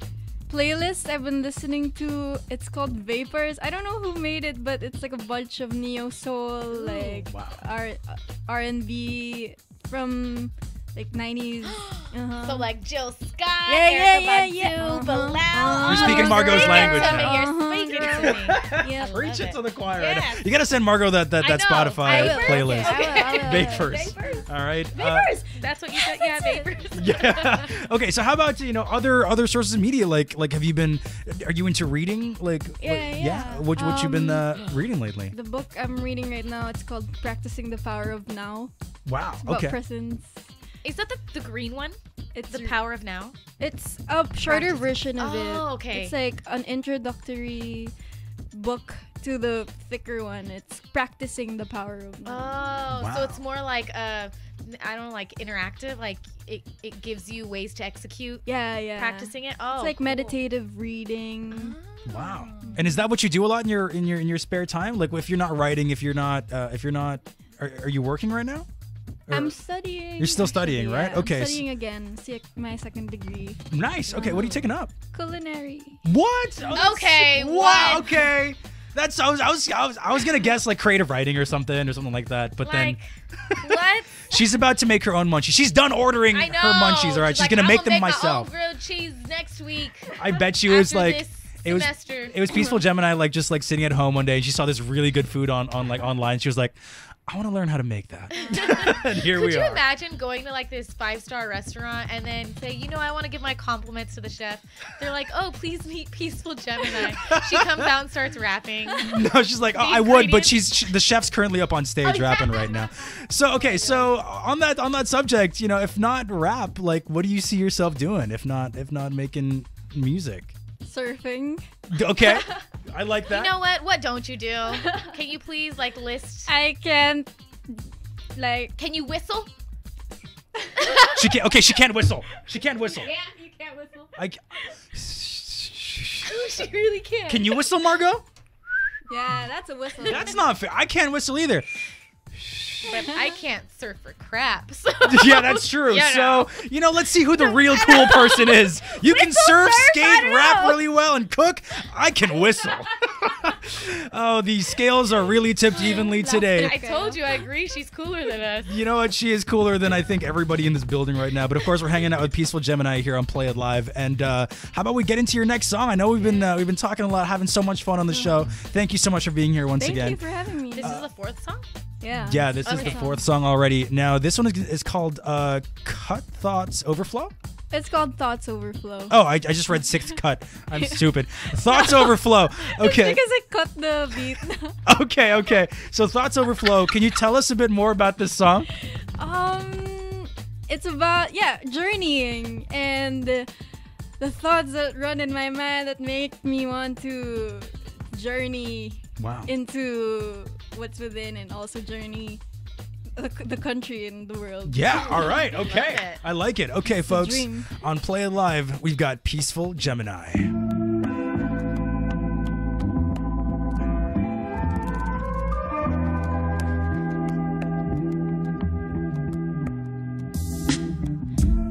playlist I've been listening to. It's called Vapors. I don't know who made it, but it's like a bunch of neo soul, like R&B from like 90s. So like Jill Scott, Yeah. Bilal. You're speaking Margo's language now. You're speaking to me. Yeah. Preach it to the choir right now. You gotta send Margo that Spotify I will. playlist. I will. Vapors. All right. Vapors. That's what you said. Yeah, vapors. Yeah. Okay. So how about other sources of media? Like have you been? Are you into reading? Yeah. What you been reading lately? The book I'm reading right now, it's called Practicing the Power of Now. Wow. It's about Okay. presence. Is that the green one? It's the power of now. It's a shorter version of it. Oh, okay. It's like an introductory book to the thicker one. It's Practicing the Power of Now. Oh, so it's more like like interactive. Like it gives you ways to execute. Yeah. Practicing it. Oh, it's like cool. meditative reading. Wow. And is that what you do a lot in your spare time? Like if you're not writing, are you working right now? I'm studying. You're still studying, right? Yeah, Okay. I'm studying again. My second degree. Nice. Okay. What are you taking up? Culinary. What? Okay. Wow. What? Okay. That's I was gonna guess like creative writing or something like that, but then What? she's about to make her own munchies. She's done ordering I know. her munchies. All right, she's like, gonna I'm make them my myself. own grilled cheese next week. I bet you it was after like this it was semester. it was Peaceful Gemini like just like sitting at home one day and she saw this really good food on like online. She was like, I want to learn how to make that. And here Could we you are. imagine going to like this 5-star restaurant and then say, I want to give my compliments to the chef. They're like, oh, please meet Peaceful Gemini. She comes out and starts rapping. No, she's like, oh, I would, but the chef's currently up on stage rapping right now. So okay, so on that subject, if not rap, like, what do you see yourself doing? If not making music? Surfing. Okay, I like that. You know what? What don't you do? Can you please like list? I can't. Can you whistle? She can't. Okay, she can't whistle. She can't whistle. Yeah, you can't whistle. She really can't. Can you whistle, Margo? Yeah, that's a whistle. That's not fair. I can't whistle either. But I can't surf for crap. So. Yeah, that's true. So, let's see who the real cool person is. You can surf, skate, rap really well, and cook. I can whistle. Oh, the scales are really tipped evenly today. I told you, I agree. She's cooler than us. You know what? She is cooler than I think everybody in this building right now. But of course, we're hanging out with Peaceful Gemini here on Play It Live. And how about we get into your next song? I know we've been talking a lot, having so much fun on the show. Thank you so much for being here once again. Thank you for having me. This is the fourth song? Yeah. Yeah, this is the fourth song already. Now, this one is called Cut Thoughts Overflow. It's called Thoughts Overflow. Oh, I just read Sixth Cut. I'm stupid. Thoughts Overflow. Okay. It's because I cut the beat. Okay. So Thoughts Overflow. Can you tell us a bit more about this song? It's about journeying and the thoughts that run in my mind that make me want to journey Wow. into what's within, and also journey the country and the world. Yeah, all right, okay. I like it. Okay, It's a folks, dream. on Play It Live, we've got Peaceful Gemini.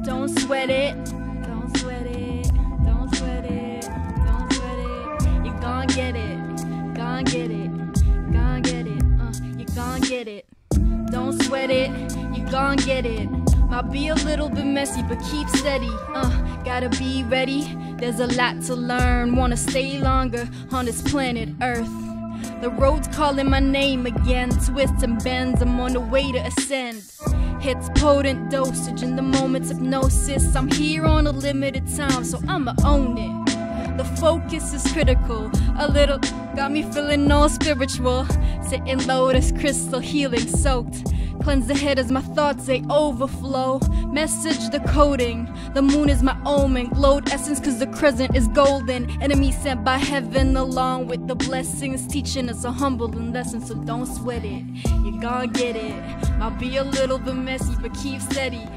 Don't sweat it. Don't sweat it. Don't sweat it. Don't sweat it. You gon' get it. Gon' get it. Gon' get it. You gon' get it. Don't sweat it. You gon' get it. Might be a little bit messy, but keep steady. Gotta be ready. There's a lot to learn. Wanna stay longer on this planet Earth. The road's calling my name again. Twists and bends, I'm on the way to ascend. Hits potent dosage in the moment's hypnosis. I'm here on a limited time, so I'ma own it. The focus is critical. A little got me feeling all spiritual. Sitting lotus crystal, healing soaked. Cleanse the head as my thoughts they overflow. Message decoding. The moon is my omen. Glowed essence cause the crescent is golden. Enemy sent by heaven along with the blessings. Teaching us a humbling lesson, so don't sweat it. You gon' get it. Might be a little bit messy, but keep steady.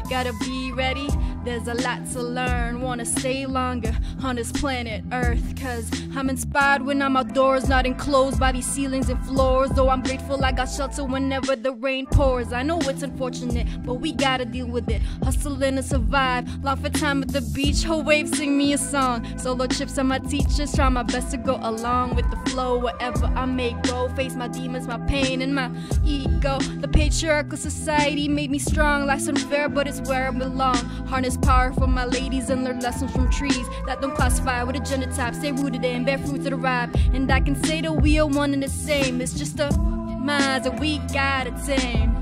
Gotta be ready. There's a lot to learn. Wanna stay longer on this planet Earth. Cause I'm inspired when I'm outdoors, not enclosed by these ceilings and floors. Though I'm grateful I got shelter whenever the rain pours. I know it's unfortunate, but we gotta deal with it. Hustling to survive. Long for time at the beach. Whole wave sing me a song. Solo trips on my teachers. Try my best to go along with the flow wherever I may go. Face my demons, my pain, and my ego. The patriarchal society made me strong. Life's unfair, but it's where I belong. Harness power from my ladies and learn lessons from trees that don't classify with a gender type. Stay rooted in, bear fruit to the ripe. And I can say that we are one and the same. It's just a minds that we gotta tame.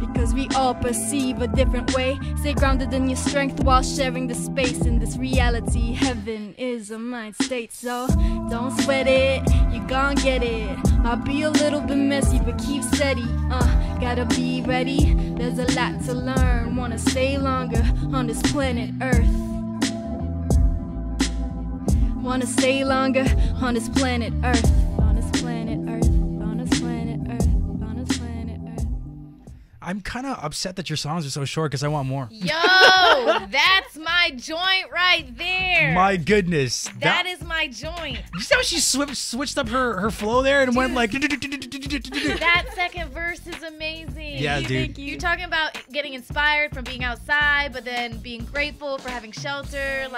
Because we all perceive a different way. Stay grounded in your strength while sharing the space. In this reality, heaven is a mind state. So don't sweat it, you gon' get it. Might be a little bit messy, but keep steady. Gotta be ready, there's a lot to learn. Wanna stay longer on this planet Earth. Wanna stay longer on this planet Earth. On this planet Earth. On this planet Earth. On this planet Earth. I'm kind of upset that your songs are so short because I want more. Yo, that's my joint right there. My goodness. That is my joint. You see how she switched up her flow there and went like... That second verse is amazing. Yeah, dude. Thank you. You're talking about getting inspired from being outside, but then being grateful for having shelter.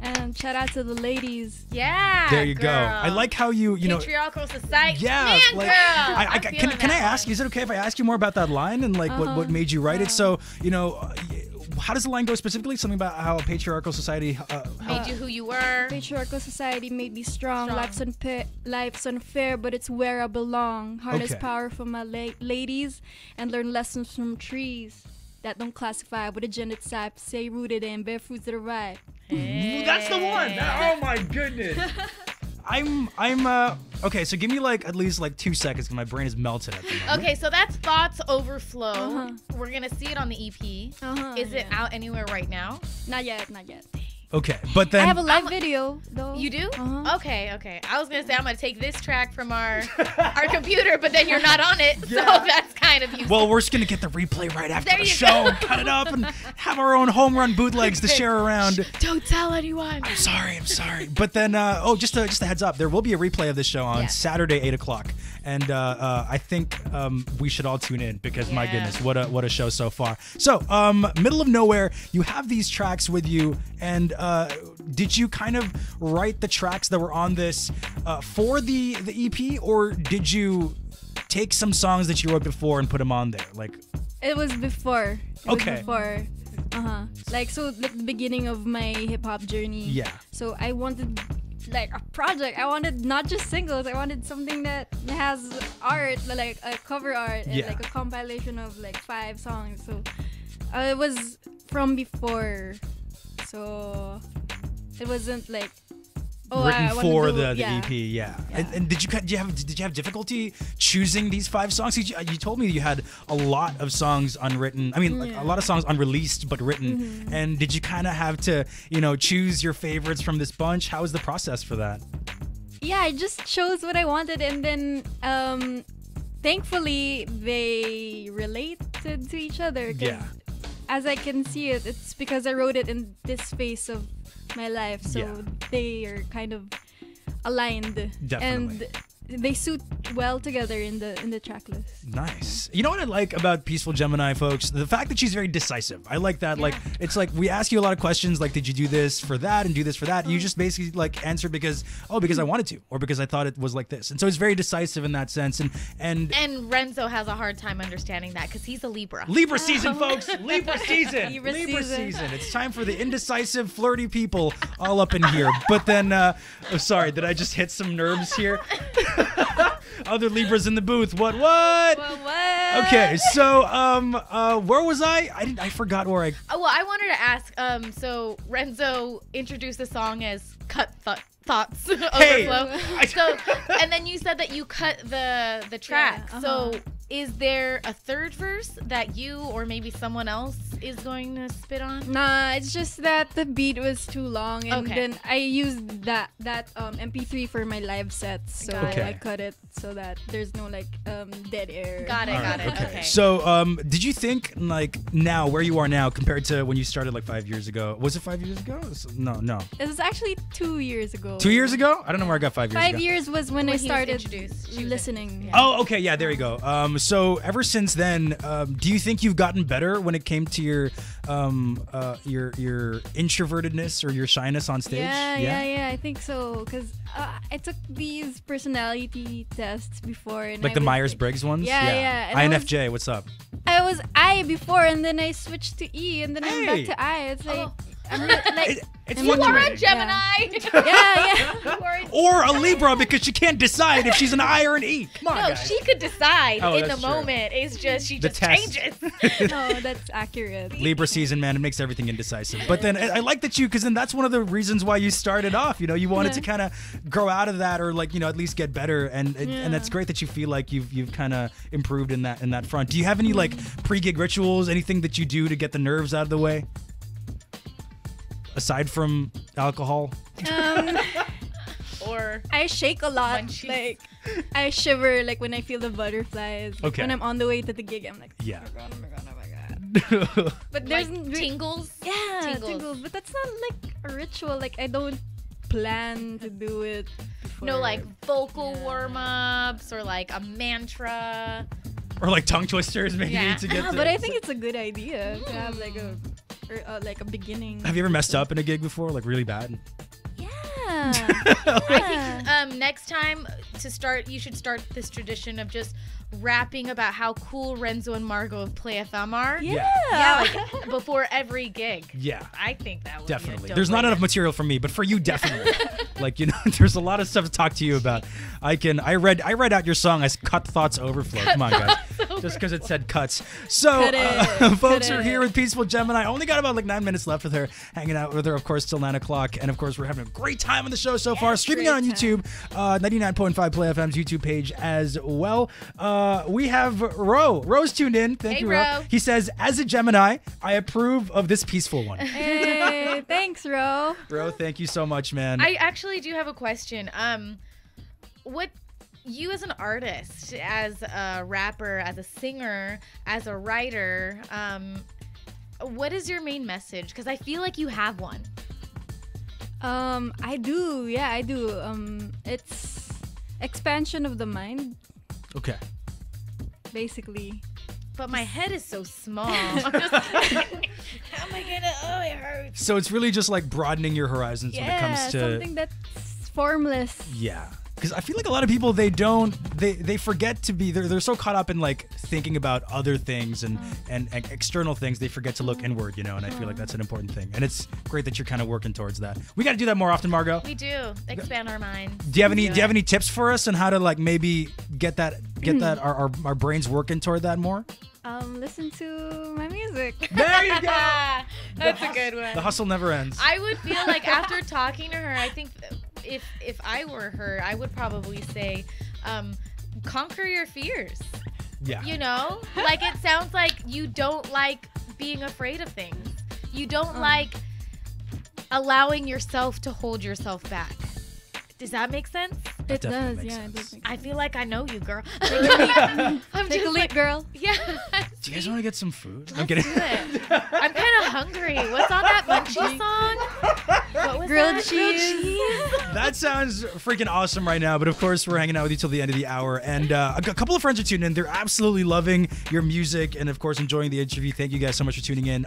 And shout out to the ladies. Yeah, there you girl. go. I like how you know. Patriarchal society. Yeah, man, like, girl. Can I ask? Is it okay if I ask you more about that line and like what made you write it? So how does the line go specifically? Something about how a patriarchal society made you who you were. Patriarchal society made me strong. Life's unfair, but it's where I belong. Harness power from my ladies and learn lessons from trees that don't classify with a gender type. Stay rooted and bear fruits that are ripe. Hey. That's the one. Oh my goodness. Okay, so give me at least 2 seconds because my brain is melted at the moment. Okay, so that's Thoughts Overflow. We're gonna see it on the EP. Is it out anywhere right now? Not yet, not yet. Okay, but then I have a live video though. You do? Okay. I was gonna say I'm gonna take this track from our computer, but then you're not on it, so that's kind of useful. Well, we're just gonna get the replay right after the show, and cut it up, and have our own home run bootlegs to share around. Don't tell anyone. I'm sorry. But then, just a heads up, there will be a replay of this show on Saturday, 8 o'clock, and I think we should all tune in because my goodness, what a show so far. So, middle of nowhere, you have these tracks with you, and did you kind of write the tracks that were on this for the EP, or did you take some songs that you wrote before and put them on there? It was before. Okay. So the beginning of my hip hop journey. Yeah. So I wanted a project. I wanted not just singles. I wanted something that has art, like a cover art and a compilation of 5 songs. So it was from before. So it wasn't written for the EP, yeah. And did you have difficulty choosing these 5 songs? You told me you had a lot of songs unwritten. I mean, a lot of songs unreleased but written. Mm-hmm. And did you kind of have to, choose your favorites from this bunch? How was the process for that? yeah, I just chose what I wanted, and then thankfully they related to each other. Yeah. As I can see it, it's because I wrote it in this phase of my life, so they are kind of aligned. Definitely. And they suit well together in the track list. Nice. You know what I like about Peaceful Gemini, folks? The fact that she's very decisive. I like that. Like, it's like we ask you a lot of questions, like, did you do this for that and do this for that? You just basically like answer because I wanted to, or because I thought it was like this. And so it's very decisive in that sense. And Renzo has a hard time understanding that because he's a Libra. Libra season, folks. Libra season. Libra season. It's time for the indecisive, flirty people all up in here. But then, sorry, did I just hit some nerves here? Other Libras in the booth. What? Okay, so where was I? I forgot where I. Well, I wanted to ask. So Renzo introduced the song as "Cut Thoughts Overflow." So, and then you said that you cut the track. So, is there a third verse that you or maybe someone else is going to spit on? Nah, it's just that the beat was too long, and then I used that MP3 for my live sets, so I cut it so that there's no like dead air. Got it. Okay. So, did you think like now where you are now compared to when you started like 5 years ago? Was it 5 years ago? No. It was actually 2 years ago. 2 years ago? I don't know where I got 5 years ago. 5 years was when I started listening. Yeah. Oh, okay, yeah, there you go. So ever since then, do you think you've gotten better when it came to your introvertedness or your shyness on stage? Yeah, I think so. Because I took these personality tests before. And like the Myers-Briggs ones? Yeah. INFJ, what's up? I was I before, and then I switched to E, and then I'm back to I. It's like... I'm like, you are a Gemini. Yeah. Or a Libra because she can't decide if she's an I or an E. Come on, guys. She could decide in the moment. It's just she just changes. No, that's accurate. Libra season, man, it makes everything indecisive. But then I like that because then that's one of the reasons why you started off. You know, you wanted to kind of grow out of that, or like at least get better. And that's great that you feel like you've kind of improved in that front. Do you have any like pre-gig rituals? Anything that you do to get the nerves out of the way? Aside from alcohol? Or I shake a lot. Like I shiver like when I feel the butterflies. Okay. When I'm on the way to the gig, I'm like, yeah. Oh my god. But there's like tingles? Yeah, tingles. But that's not like a ritual. Like I don't plan to do it before. No, like vocal warm-ups or like a mantra. Or like tongue twisters maybe to get But I think it's a good idea to have like a beginning. Have you ever messed up in a gig before, like really bad? Yeah. I think next time you should start this tradition of just rapping about how cool Renzo and Margot of Play FM are. Yeah. Like before every gig. Yeah. I think that would definitely. Be a There's not enough material for me, but for you, definitely. Like, there's a lot of stuff to talk to you about. I read out your song as Cut Thoughts Overflow. Come on, guys. Just because it said cuts. So, folks are here with Peaceful Gemini. I only got about like 9 minutes left with her, hanging out with her, of course, till 9 o'clock. And of course, we're having a great time on the show so far. Streaming it on YouTube, 99.5 Play FM's YouTube page as well. We have Ro. Ro's tuned in. Thank you, Ro. He says, as a Gemini, I approve of this peaceful one. Hey, thanks, Ro. Ro, thank you so much, man. I actually do have a question. What you as an artist, as a rapper, as a singer, as a writer, what is your main message? Because I feel like you have one. I do. Yeah, I do. It's expansion of the mind. Okay. Basically. But my head is so small. I'm just like, how am I gonna? Oh, it hurts. So it's really just like broadening your horizons when it comes to something that's formless. Yeah. Because I feel like a lot of people, they forget to be, they're so caught up in like thinking about other things and external things, they forget to look inward, and I feel like that's an important thing. And it's great that you're kind of working towards that. We got to do that more often, Margot. We do. Expand our minds. Do you have any tips for us on how to like maybe get that our brains working toward that more? Listen to my music. There you go. That's a good one. The hustle never ends. I would feel like after talking to her, I think if I were her, I would probably say, conquer your fears. Yeah. Like it sounds like you don't like being afraid of things. You don't like allowing yourself to hold yourself back. Does that make sense? It does, yeah. It does. I feel like I know you, girl. I'm Take a leap, girl. Yeah. Do you guys want to get some food? I'm kidding. I'm kind of hungry. What's on that Munchie song? What was Grilled that? cheese. That sounds freaking awesome right now. But of course, we're hanging out with you till the end of the hour. And a couple of friends are tuning in. They're absolutely loving your music and, of course, enjoying the interview. Thank you guys so much for tuning in.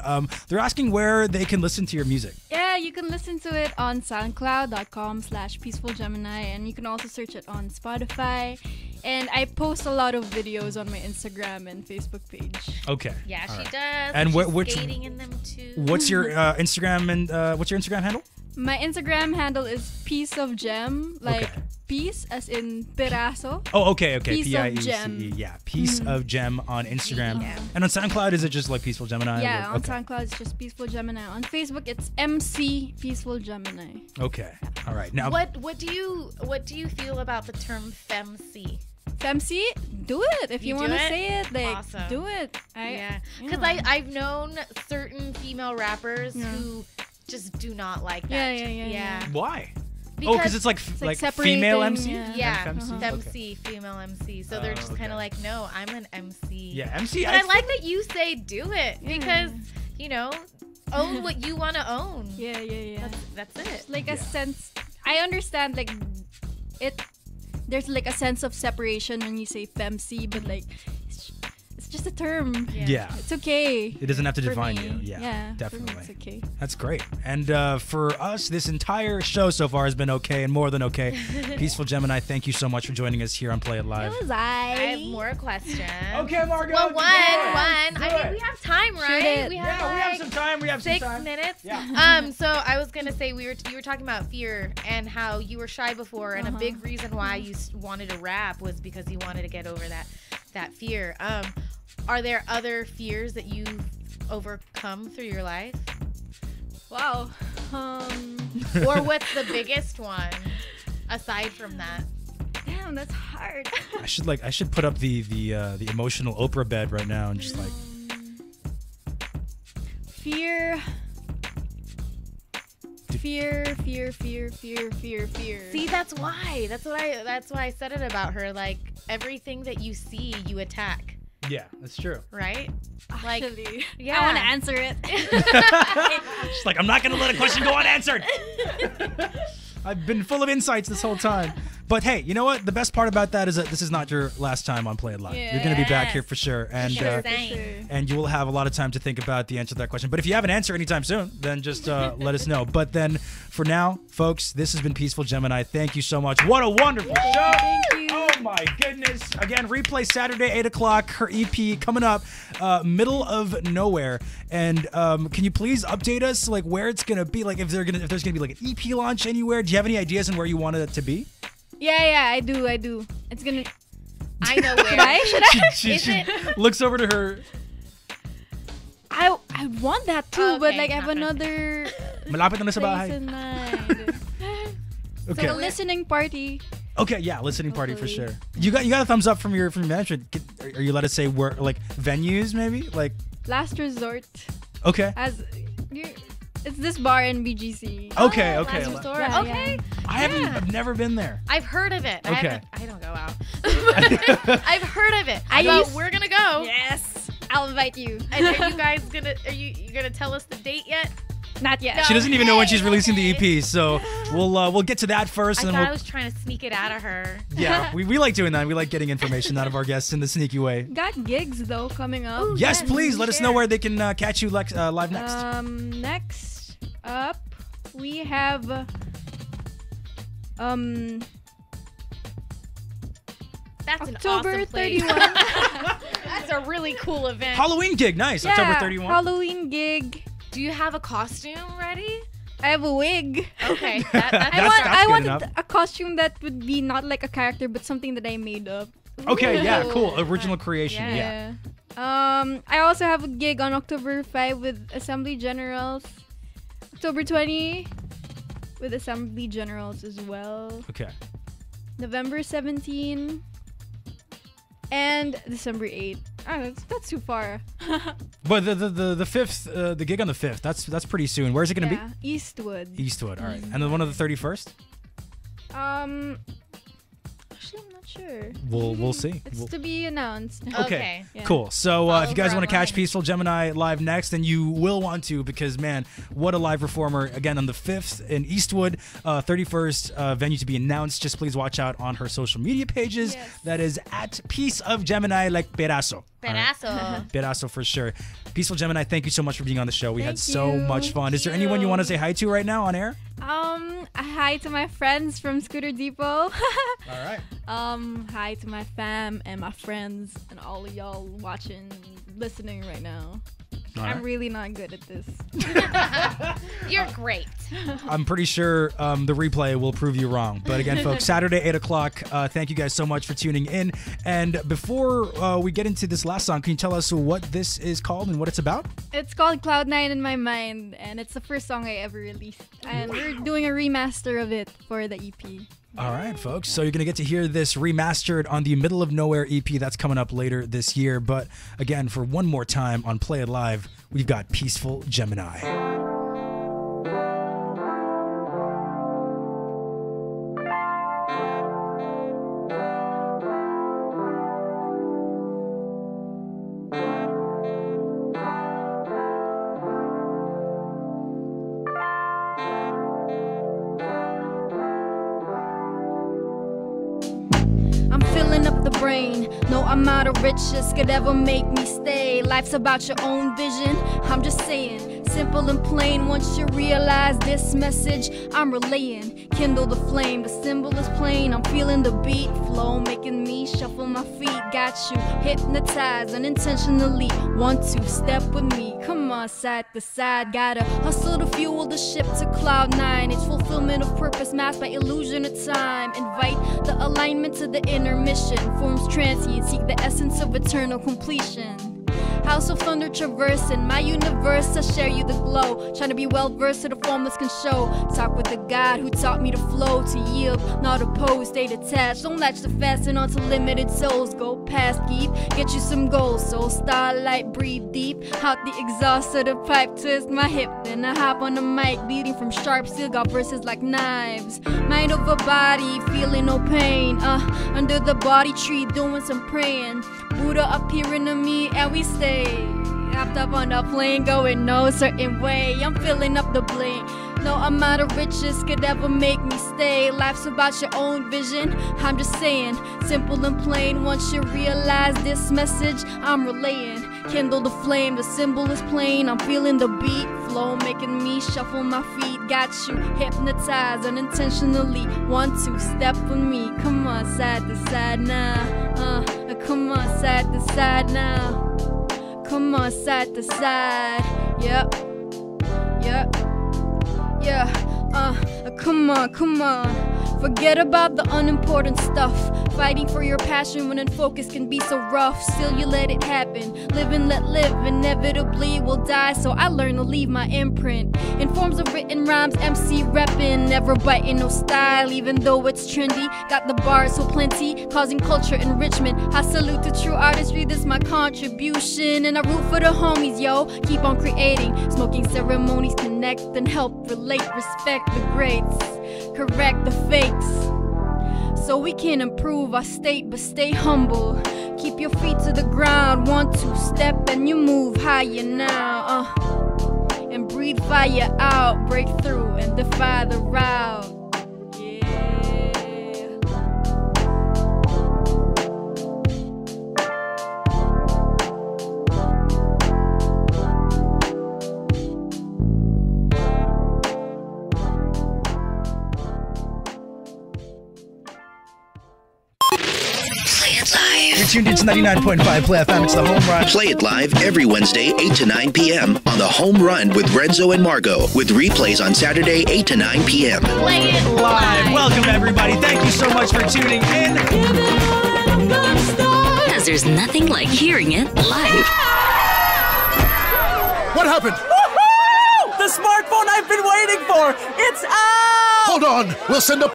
They're asking where they can listen to your music. Yeah, you can listen to it on soundcloud.com/peacefulgemini. And you can also search it on Spotify. And I post a lot of videos on my Instagram and Facebook page. Okay. Yeah, All she right. does. And she's skating in them too. What's your Instagram and what's your Instagram handle? My Instagram handle is Piece of Gem, like piece as in peraso. Oh, okay. Piece of Piece. Gem. Yeah, Piece of Gem on Instagram. Yeah. And on SoundCloud, is it just like Peaceful Gemini? Yeah, on SoundCloud it's just Peaceful Gemini. On Facebook it's MC Peaceful Gemini. Okay. All right. Now, what do you feel about the term femc? Femc, do it if you want to say it. Like, awesome. Do it. Because I've known certain female rappers who just do not like that. Yeah. Why? Because because it's like female MC? Yeah, femc? femc, female MC. So they're just kind of like, no, I'm an MC. Yeah, MC. But I like that you say do it because, own what you want to own. Yeah. That's it. It's like a sense. I understand like it. There's like a sense of separation when you say femc, but like it's just a term. Yeah. It's okay. It doesn't have to for define me. you. Yeah, definitely. It's okay. That's great. And for us, this entire show so far has been okay and more than okay. Peaceful Gemini, thank you so much for joining us here on Play It Live. I have more questions. Okay, Margot. Well, one. I Do mean, it. we have time, right? We have we have some time. We have 6 some time. minutes. Yeah. So I was gonna say you were talking about fear and how you were shy before, and a big reason why you wanted to rap was because you wanted to get over that fear. Are there other fears that you've overcome through your life? Wow. Or what's the biggest one aside from that? Damn, that's hard. I should put up the emotional Oprah bed right now and just like fear. See, that's why. That's why I said it about her. Like everything that you see, you attack. Yeah, that's true. Right? Actually, yeah. I want to answer it. She's like, I'm not gonna let a question go unanswered. I've been full of insights this whole time. But hey, you know what? The best part about that is that this is not your last time on Play It Live. You're going to be back here for sure. And and you will have a lot of time to think about the answer to that question. But if you have an answer anytime soon, then just let us know. But then for now, folks, this has been Peaceful Gemini. Thank you so much. What a wonderful show. Thank you. Oh my goodness. Again, replay Saturday, 8 o'clock. Her EP coming up, Middle of Nowhere. And can you please update us like where it's going to be? Like if there's going to be like an EP launch anywhere? Do you have any ideas on where you want it to be? Yeah, I do. It's gonna. I know where. Should I? She looks over to her. I want that too, but like I have another. Malapit na sa bahay. place in mind. It's like a listening party. Okay, yeah, listening party for sure. You got a thumbs up from your management. Are you allowed to say where like venues maybe like? Last resort. Okay. It's this bar in BGC. Okay. Last resort. Yeah, okay. I've never been there. I've heard of it. Okay. I don't go out. I've heard of it. We're gonna go. Yes. I'll invite you. And are you guys gonna tell us the date yet? Not yet. She doesn't even know when she's releasing the EP, so we'll get to that first. I was trying to sneak it out of her. Yeah, we like doing that. We like getting information out of our guests in the sneaky way. Got gigs though coming up. Ooh, yes, please let us know where they can catch you live next. Next up we have That's October an awesome 31. That's a really cool event. Halloween gig, nice. Yeah, October 31. Halloween gig. Do you have a costume ready? I have a wig. Okay, that's I good want enough. a costume that would be not like a character, but something that I made up. Okay, yeah, cool. Original creation, yeah. I also have a gig on October 5 with Assembly Generals. October 20 with Assembly Generals as well. Okay. November 17 and December 8. That's too far. But the 5th, the gig on the 5th, that's pretty soon. Where's it going to be? Eastwood. Eastwood, all right. And the one on the 31st? Actually, I'm not sure. We'll see. It's to be announced. Okay. Yeah. Cool. So if you guys want to catch Peaceful Gemini live next, then you will want to, because man, what a live performer! Again, on the 5th in Eastwood, 31st venue to be announced. Just please watch out on her social media pages. Yes. That is at Piece of Gemini, like Peraso. Peraso. Right? Peraso for sure. Peaceful Gemini, thank you so much for being on the show. We had so you. much fun. Is there anyone you want to say hi to right now on air? Hi to my friends from Scooter Depot. All right. Hi to my fam and my friends and all of y'all watching, listening right now. I'm really not good at this. You're great. I'm pretty sure the replay will prove you wrong. But again, folks, Saturday, 8 o'clock. Thank you guys so much for tuning in. And before we get into this last song, can you tell us what this is called and what it's about? It's called Cloud9 in My Mind, and it's the first song I ever released. And we're doing a remaster of it for the EP. All right, folks. So you're going to get to hear this remastered on the Middle of Nowhere EP that's coming up later this year. But again, for one more time on Play It Live, we've got Peaceful Gemini. No amount of riches could ever make me stay. Life's about your own vision. I'm just saying, simple and plain. Once you realize this message I'm relaying, kindle the flame. The symbol is plain. I'm feeling the beat flow, making me shuffle my feet. Got you hypnotized unintentionally. Want to step with me? Come on, side to side. Gotta hustle to fuel the ship to Cloud9. It's fulfillment of purpose masked by illusion of time. Invite the alignment to the inner mission. Forms transient, seek the essence of eternal completion. House of Thunder traversing my universe, I share you the glow. Trying to be well versed so the formless can show. Talk with the God who taught me to flow, to yield, not oppose, stay detached. Don't latch the fasten onto limited souls. Go past deep, get you some goals. Soul starlight, breathe deep. Out the exhaust of the pipe, twist my hip. Then I hop on the mic, bleeding from sharp steel. Got verses like knives. Mind over body, feeling no pain. Under the body tree, doing some praying. Buddha appearing to me, and we stay. Hopped up on the plane, going no certain way. I'm filling up the bling. No amount of riches could ever make me stay. Life's about your own vision. I'm just saying, simple and plain. Once you realize this message I'm relaying, kindle the flame. The symbol is plain. I'm feeling the beat flow, making me shuffle my feet. Got you hypnotized unintentionally. Want to step with me? Come on, side to side now. Come on, side to side now. Come on, side to side. Yep. Come on, come on. Forget about the unimportant stuff. Fighting for your passion when in focus can be so rough. Still you let it happen. Live and let live. Inevitably will die, so I learn to leave my imprint. In forms of written rhymes, MC reppin'. Never biting no style, even though it's trendy. Got the bars so plenty, causing culture enrichment. I salute the true artistry, this my contribution. And I root for the homies, yo. Keep on creating. Smoking ceremonies connect and help relate. Respect the greats, correct the fakes, so we can improve our state, but stay humble. Keep your feet to the ground. 1, 2 step and you move higher now. And breathe fire out. Break through and defy the route. You're tuned into 99.5 Play FM. It's the Home Run. Play it live every Wednesday, 8 to 9 p.m. on the Home Run with Renzo and Margo, with replays on Saturday, 8 to 9 p.m. Play it live. Welcome, everybody. Thank you so much for tuning in. Because there's nothing like hearing it live. What happened? Woohoo! The smartphone I've been waiting for! It's out! Hold on. We'll send a